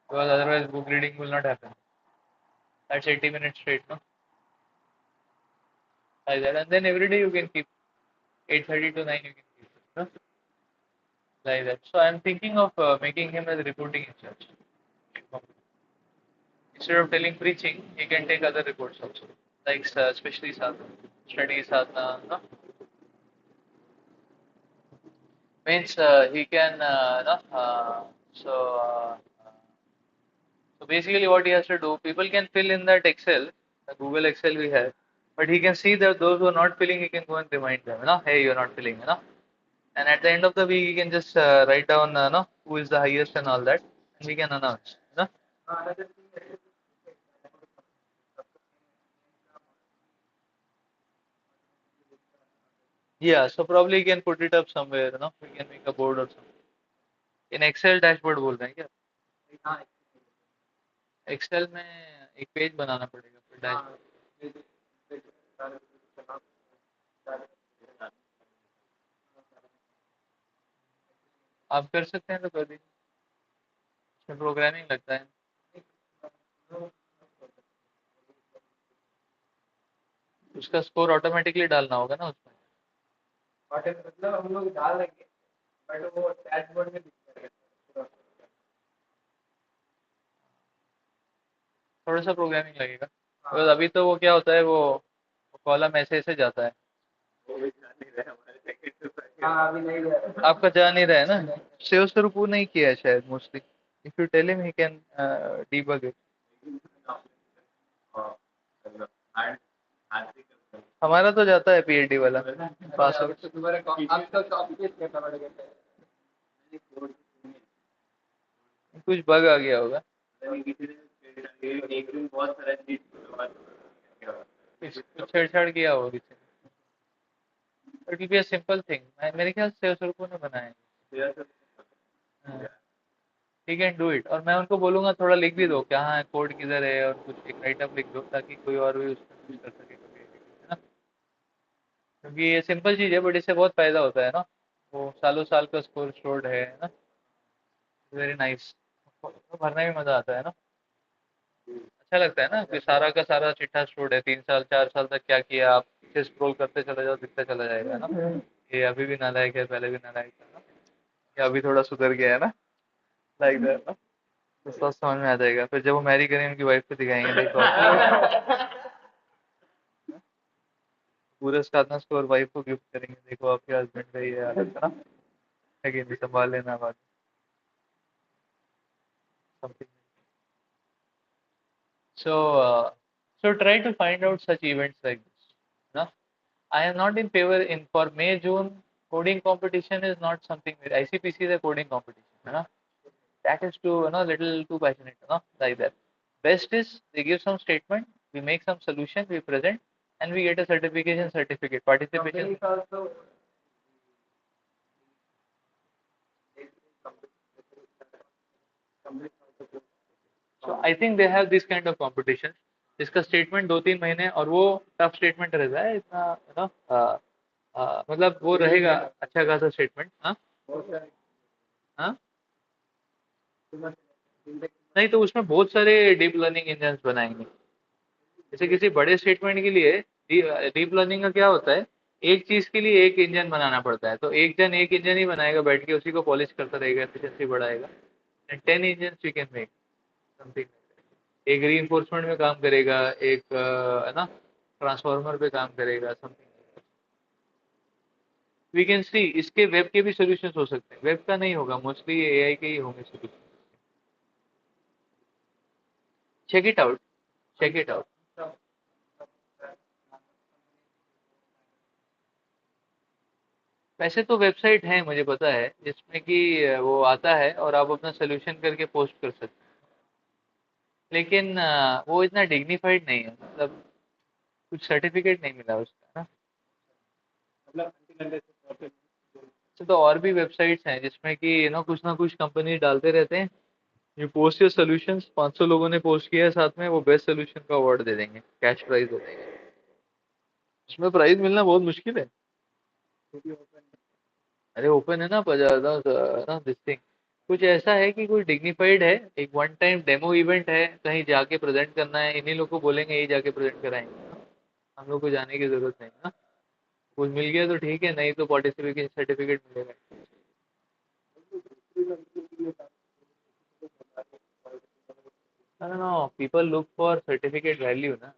Because otherwise book reading will not happen. That's 80 minutes straight, no? Like that. And then every day you can keep 8:30 to 9 you can keep. No? Like that. So I'm thinking of making him as reporting in charge. Instead of telling preaching, he can take other reports also. Like especially sadhana, study sadhana, no? Means he can, no? So, so basically what he has to do, people can fill in that Excel, the Google Excel we have, but he can see that those who are not filling, he can go and remind them, hey, you're not filling, and at the end of the week, he can just write down, who is the highest and all that, and we can announce, Yeah, so probably you can put it up somewhere, we can make a board or something. In Excel dashboard बोल रहे हैं क्या? Excel में एक page बनाना पड़ेगा फिर dashboard. आप कर सकते हैं तो कर दीजिए, इसमें प्रोग्रामिंग लगता है। उसका स्कोर ऑटोमेटिकली डालना होगा ना उसमें। मतलब हम लोग डाल देंगे, बट वो डैशबोर्ड में थोड़ा सा प्रोग्रामिंग लगेगा। बिकॉज अभी तो वो क्या होता है, वो कॉलम ऐसे ऐसे जाता है। हाँ, अभी नहीं आपका जा नहीं रहा है ना, सेव स्वरूप वो नहीं किया है शायद mostly. If you tell him he can debug it. हमारा तो जाता है पीएचडी वाला पास आउट। कुछ बग आ गया होगा। किसी ने एक दिन बहुत सारा चीज कुछ छेड़छाड़ किया होगा किसी ने। It will be a simple thing, मेरे ख्याल से सुरखू ने बनाया है। ही कैन डू इट, और मैं उनको बोलूंगा थोड़ा लिख भी दो क्या है, कोड किधर है, और कुछ एक राइटअप लिख दो ताकि कोई और भी उसमें कुछ कर सके कभी, है ना। क्योंकि ये सिंपल चीज़ है बट इससे बहुत फायदा होता है ना, वो सालों साल का स्कोर स्टोर्ड है ना। Very nice. भरने में मजा आता है ना, अच्छा लगता है ना कि सारा का सारा चिट्ठा स्टोर्ड है, 3 साल 4 साल तक क्या किया, आप पीछे स्क्रॉल करते चले जाओ, दिखता चला जाएगा ना। ये अभी भी नालायक है, पहले भी नालायक था ना, ये अभी थोड़ा सुधर गया है ना, लाइक दैट ना। तो सब समझ में आ जाएगा, फिर जब वो मैरी करेंगे उनकी वाइफ को दिखाएंगे, देखो पूरे स्टार्टनर्स को और वाइफ को गिफ्ट करेंगे, देखो आपके हस्बैंड का ये हालत है ना, है कि नहीं, संभाल लेना बात something. So, so try to find out such events like this. No? I am not in favor in for May, June coding competition is not something. ICPC is a coding competition. No? That is too, little too passionate. No? Like that. Best is they give some statement, we make some solution, we present, and we get a certification certificate. Participation. So I think they have this kind of competition. इसका statement 2-3 महीने, और वो tough statement रहता है इतना, मतलब वो रहेगा अच्छा खासा स्टेटमेंट। हाँ हाँ। नहीं तो उसमें बहुत सारे डीप लर्निंग इंजन बनाएंगे। जैसे किसी बड़े स्टेटमेंट के लिए डीप लर्निंग का क्या होता है, एक चीज के लिए एक इंजन बनाना पड़ता है, तो एक जन एक इंजन ही बनाएगा बैठ के, उसी को पॉलिश करता रहेगा, एफिशिएंसी बढ़ाएगा, and 10 engine we can make something. एक रीइंफोर्समेंट में काम करेगा, एक है ना ट्रांसफार्मर पे काम करेगा, समथिंग। वी कैन सी इसके वेब के भी सोल्यूशन हो सकते हैं, वेब का नहीं होगा, मोस्टली एआई के ही होंगे solution. Check it out, check it out. वैसे तो वेबसाइट है मुझे पता है जिसमें कि वो आता है और आप अपना सोल्यूशन करके पोस्ट कर सकते हैं, लेकिन वो इतना डिग्निफाइड नहीं है, मतलब कुछ सर्टिफिकेट नहीं मिला उसका ना। अच्छा, तो और भी वेबसाइट्स हैं जिसमें कि कुछ ना कुछ कंपनी डालते रहते हैं, यू पोस्ट योर सोल्यूशंस, 500 लोगों ने पोस्ट किया है साथ में, वो बेस्ट सोल्यूशन का अवार्ड दे देंगे, कैश प्राइज दे देंगे। उसमें प्राइज मिलना बहुत मुश्किल है। अरे ओपन है ना, ना दिस थिंग, कुछ ऐसा है कि कुछ डिग्निफाइड है, एक वन टाइम डेमो इवेंट है, कहीं जाके प्रेजेंट करना है, इन्हीं लोग को बोलेंगे यही जाके प्रेजेंट कराएंगे, हम लोग को जाने की जरूरत नहीं ना। कुछ मिल गया तो ठीक है, नहीं तो पार्टिसिपेशन सर्टिफिकेट मिलेगा। No, people look for certificate value ना।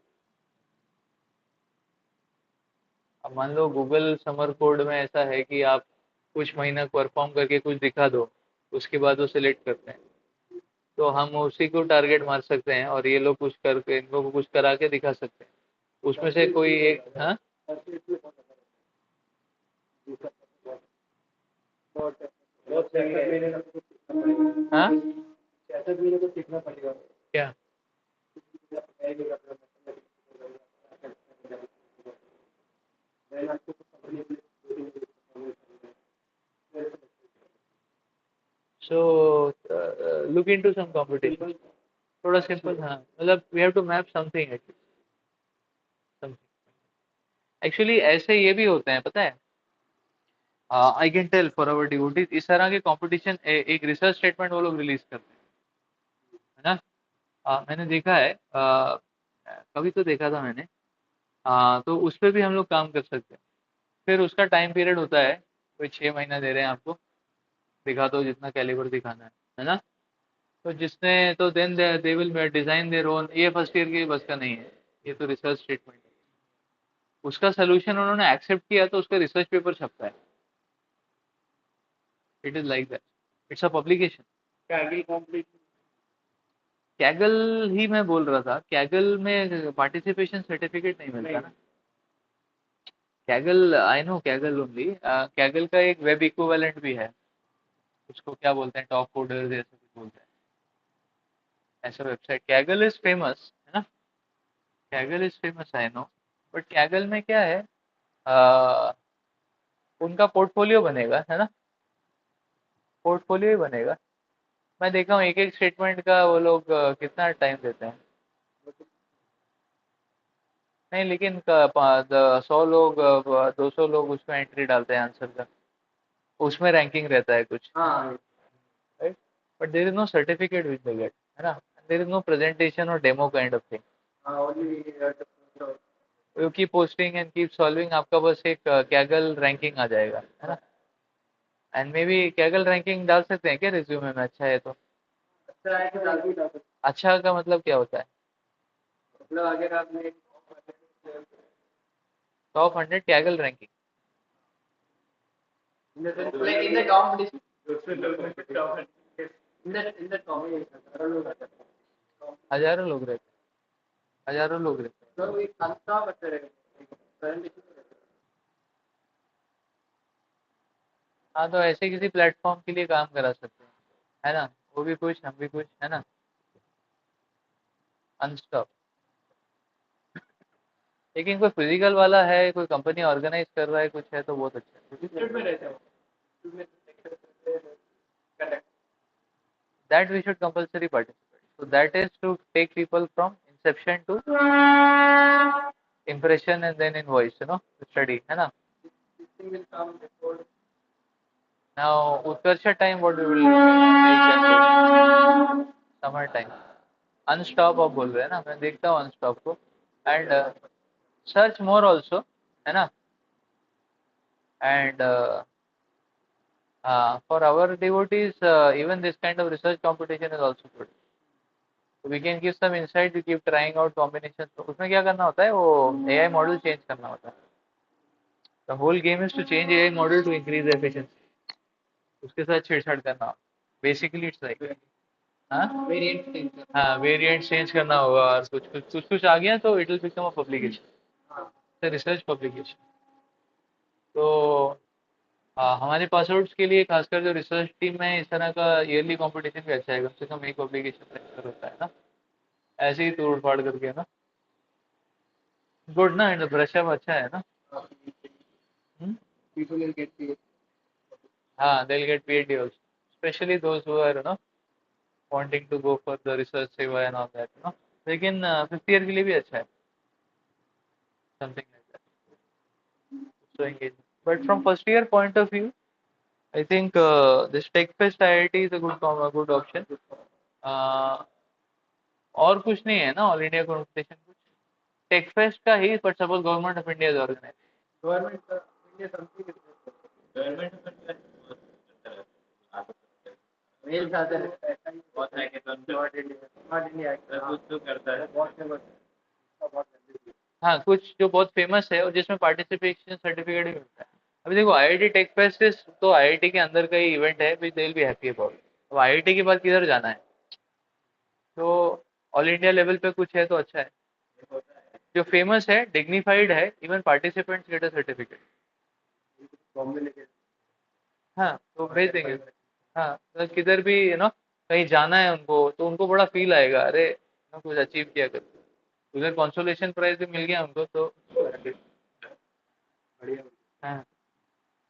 अब मान लो गूगल समर कोड में ऐसा है कि आप कुछ महीना परफॉर्म करके कुछ दिखा दो, उसके बाद वो सिलेक्ट करते हैं, तो हम उसी को टारगेट मार सकते हैं, और ये लोग कुछ करके इनको को कुछ करा के दिखा सकते हैं, उसमें से कोई एक। हाँ हाँ। क्या? So look into some competition, थोड़ा सिंपल, हाँ मतलब we have to map something actually, ऐसे ये भी होते हैं पता है। I can tell for our devotees, इस तरह के कंपटीशन एक रिसर्च स्टेटमेंट वो लोग रिलीज करते हैं, है ना। मैंने देखा है, कभी तो देखा था मैंने। तो उस पर भी हम लोग काम कर सकते हैं। फिर उसका टाइम पीरियड होता है, कोई 6 महीना दे रहे हैं आपको, दिखा दो जितना कैलिबर दिखाना है ना। तो जिसने तो then they will design their own, ये फर्स्ट ईयर की बस का नहीं है, ये तो रिसर्च स्टेटमेंट है। उसका सोल्यूशन उन्होंने एक्सेप्ट किया तो उसका रिसर्च पेपर छपता है। It is like that, it's a publication. Kaggle ही मैं बोल रहा था, कैगल में पार्टिसिपेशन सर्टिफिकेट नहीं मिलता ना। Kaggle, I know Kaggle only, Kaggle का एक वेब इक्विवेलेंट भी है, उसको क्या बोलते हैं, टॉप कोडर्स ऐसे कुछ बोलते हैं। ऐसा वेबसाइट कैगल इज फेमस है ना, Kaggle is famous I know, but Kaggle में क्या है, आ, उनका पोर्टफोलियो बनेगा है ना, पोर्टफोलियो ही बनेगा। मैं देखा हूँ एक एक स्टेटमेंट का वो लोग कितना टाइम देते हैं। नहीं लेकिन 100 लोग 200 लोग उसमें एंट्री डालते हैं आंसर का, उसमें रैंकिंग रहता है कुछ, हाँ right, but there is no certificate with the gate है ना, देर इज नो प्रेजेंटेशन और डेमो काइंड ऑफ थिंग। हाँ only you keep posting and keep solving, आपका बस एक कैगल रैंकिंग आ जाएगा है ना, and maybe Kaggle ranking डाल सकते हैं क्या रिज्यूमे में, अच्छा है तो। अच्छा है कि डाल भी डाल सकते अच्छा का मतलब क्या होता है? हैं। मतलब अगर आपने top 100 Kaggle ranking, like in the competition in the combination सारा लोग आते हैं हजारों लोग रहते हैं, हजारों लोग रहते हैं। तो एक संस्था बच्चे रहेंगे presentation हाँ तो ऐसे किसी प्लेटफॉर्म के लिए काम करा सकते हैं है ना, वो भी कुछ हम भी कुछ है ना, अनस्टॉप। लेकिन कोई फिजिकल वाला है, कोई कंपनी ऑर्गेनाइज कर रहा है कुछ है तो बहुत अच्छा है। institute में रहते हो institute में conduct That we should compulsory participate. So that is to take people from inception to impression and then invoice, to study, है ना? this thing will come before Now Utkarsha time what we will take January, summer time. Unstop आप बोल रहे हैं ना, मैं देखता हूँ unstop को and search more also, है ना? And for our devotees, even this kind of research competition is also good. So we can give some insight, we keep trying out combinations. तो उसमें क्या करना होता है, वो AI मॉडल चेंज करना होता है। The whole game is to change AI model to increase efficiency. उसके साथ छेड़छाड़ करना, बेसिकली इट्स लाइक, हाँ variant things हाँ वेरिएंट चेंज करना होगा, और कुछ आ गया तो it will become a publication, research publication. तो हमारे पासआउट्स के लिए खासकर जो रिसर्च टीम में इस तरह का ईयरली कंपटीशन भी अच्छा है, कम से कम एक पब्लिकेशन लेक्चर होता है ना, ऐसे ही तोड़ फाड़ करके ना, गुड ना, एंड ब्रश अप अच्छा है ना। हम्म? people will get the हाँ they'll get PhD also, especially those who are wanting to go for the research सेवा and all that, लेकिन 5th ईयर के लिए भी अच्छा है, something like that, so engaging. But from first year point of view, I think this TechFest IIT is a good option. uh, और कुछ नहीं है ना ऑल इंडिया कॉम्पिटिशन कुछ, टेकफेस्ट का ही, but suppose government of India is organise. government India something government mail आते रहता है बहुत हैकेथॉन नॉट इंडिया कुछ तो करता है बहुत हाँ कुछ जो बहुत फेमस है और जिसमें पार्टिसिपेशन सर्टिफिकेट भी मिलता है। अभी देखो आईआईटी टेक फेस्ट इज तो आईआईटी के अंदर का ही इवेंट है, which they will be happy about. अब आईआईटी के बाद किधर जाना है, तो ऑल इंडिया लेवल पे कुछ है तो अच्छा है, जो फेमस है डिग्निफाइड है, even participants get a certificate. Bombay लेके हाँ तो भेज देंगे। हाँ तो किधर भी कहीं जाना है उनको तो उनको बड़ा फील आएगा, अरे कुछ अचीव किया कर, उधर कंसोलेशन प्राइज भी मिल गया हमको तो बढ़िया हाँ।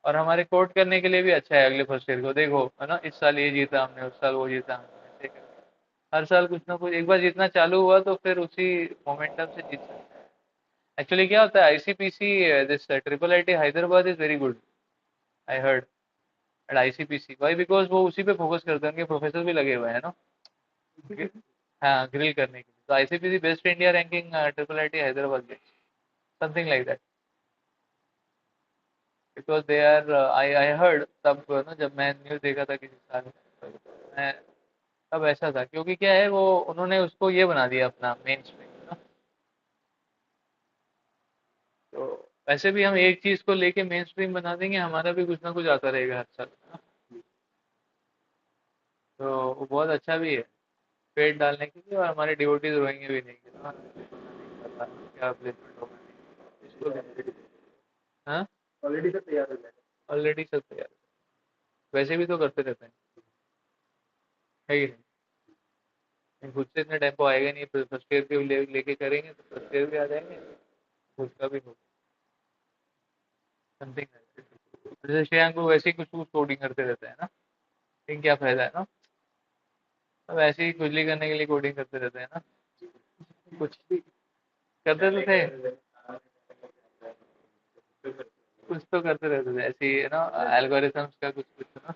और हमारे कोट करने के लिए भी अच्छा है अगले फर्स्ट ईयर को, देखो है ना, इस साल ये जीता हमने, उस साल वो जीता हमने, ऐसे करके हर साल कुछ ना कुछ, एक बार जीतना चालू हुआ तो फिर उसी मोमेंटम से जीत सकते हैं। एक्चुअली क्या होता है, ICPC this triple IT Hyderabad is very good, I heard at ICPC, why because वो उसी पे फोकस करते हैं, उनके प्रोफेसर भी लगे हुए हैं ना, हाँ ग्रिल करने के लिए। तो ICPC best India ranking triple IT Hyderabad, something like that, because they are, I heard तब ना जब मैं न्यूज़ देखा था किसी साल में, मैं तब ऐसा था, क्योंकि क्या है वो उन्होंने उसको ये बना दिया अपना मेन स्ट्रीम ना। तो वैसे भी हम एक चीज को लेके मेन स्ट्रीम बना देंगे, हमारा भी कुछ ना कुछ आता रहेगा हर साल ना। तो वो बहुत अच्छा भी है पेड़ डालने के लिए, और हमारे डिवोटीज रोएंगे भी नहीं कि ना पता नहीं क्या प्लेसमेंट होगा नहीं, इसको भी हाँ ऑलरेडी सब तैयार हो जाएगा ऑलरेडी सब तैयार है। वैसे भी तो करते रहते हैं, है कि नहीं? खुद से इतना टेम्पो आएगा नहीं, फर्स्ट ईयर के लेके करेंगे तो फर्स्ट ईयर भी आ जाएंगे, खुद का भी हो समथिंग। जैसे श्रेयांक को वैसे ही कुछ कुछ कोडिंग करते रहते हैं ना, लेकिन क्या फायदा है ना, अब ऐसे ही खुजली करने के लिए कोडिंग करते रहते हैं ना, कुछ करते तो थे, कुछ तो करते रहते थे ऐसे ही है ना, एल्गोरिथम्स का कुछ कुछ ना।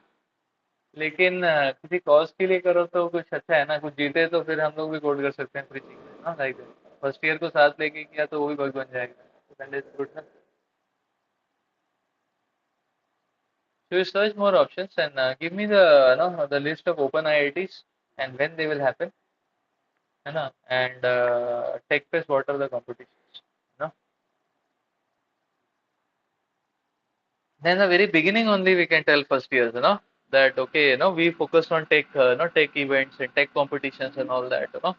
लेकिन किसी कॉज के लिए करो तो कुछ अच्छा है ना, कुछ जीते तो फिर हम लोग भी कोड कर सकते हैं प्रीचिंग में ना, लाइक फर्स्ट ईयर को साथ लेके किया तो वो भी बग बन जाएगा, दैट इज गुड ना। So you search more options and give me the no the list of open IITs and when they will happen, है ना, and tech fest what are the competitions, you know. Then the very beginning only we can tell first years, you know, that okay, you know, we focused on tech, tech events and tech competitions and all that, you know,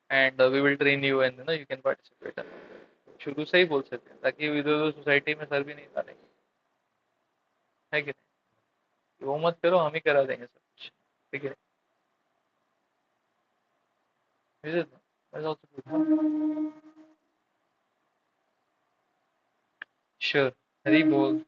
and we will train you and you know you can participate. शुरू से ही बोल सकते हैं ताकि इधर उधर society में sir भी नहीं डालेंगे, है कि नहीं, वो मत करो, हम ही करा देंगे सब कुछ, ठीक है। Is it? That's also good. Sure, हरी बोल।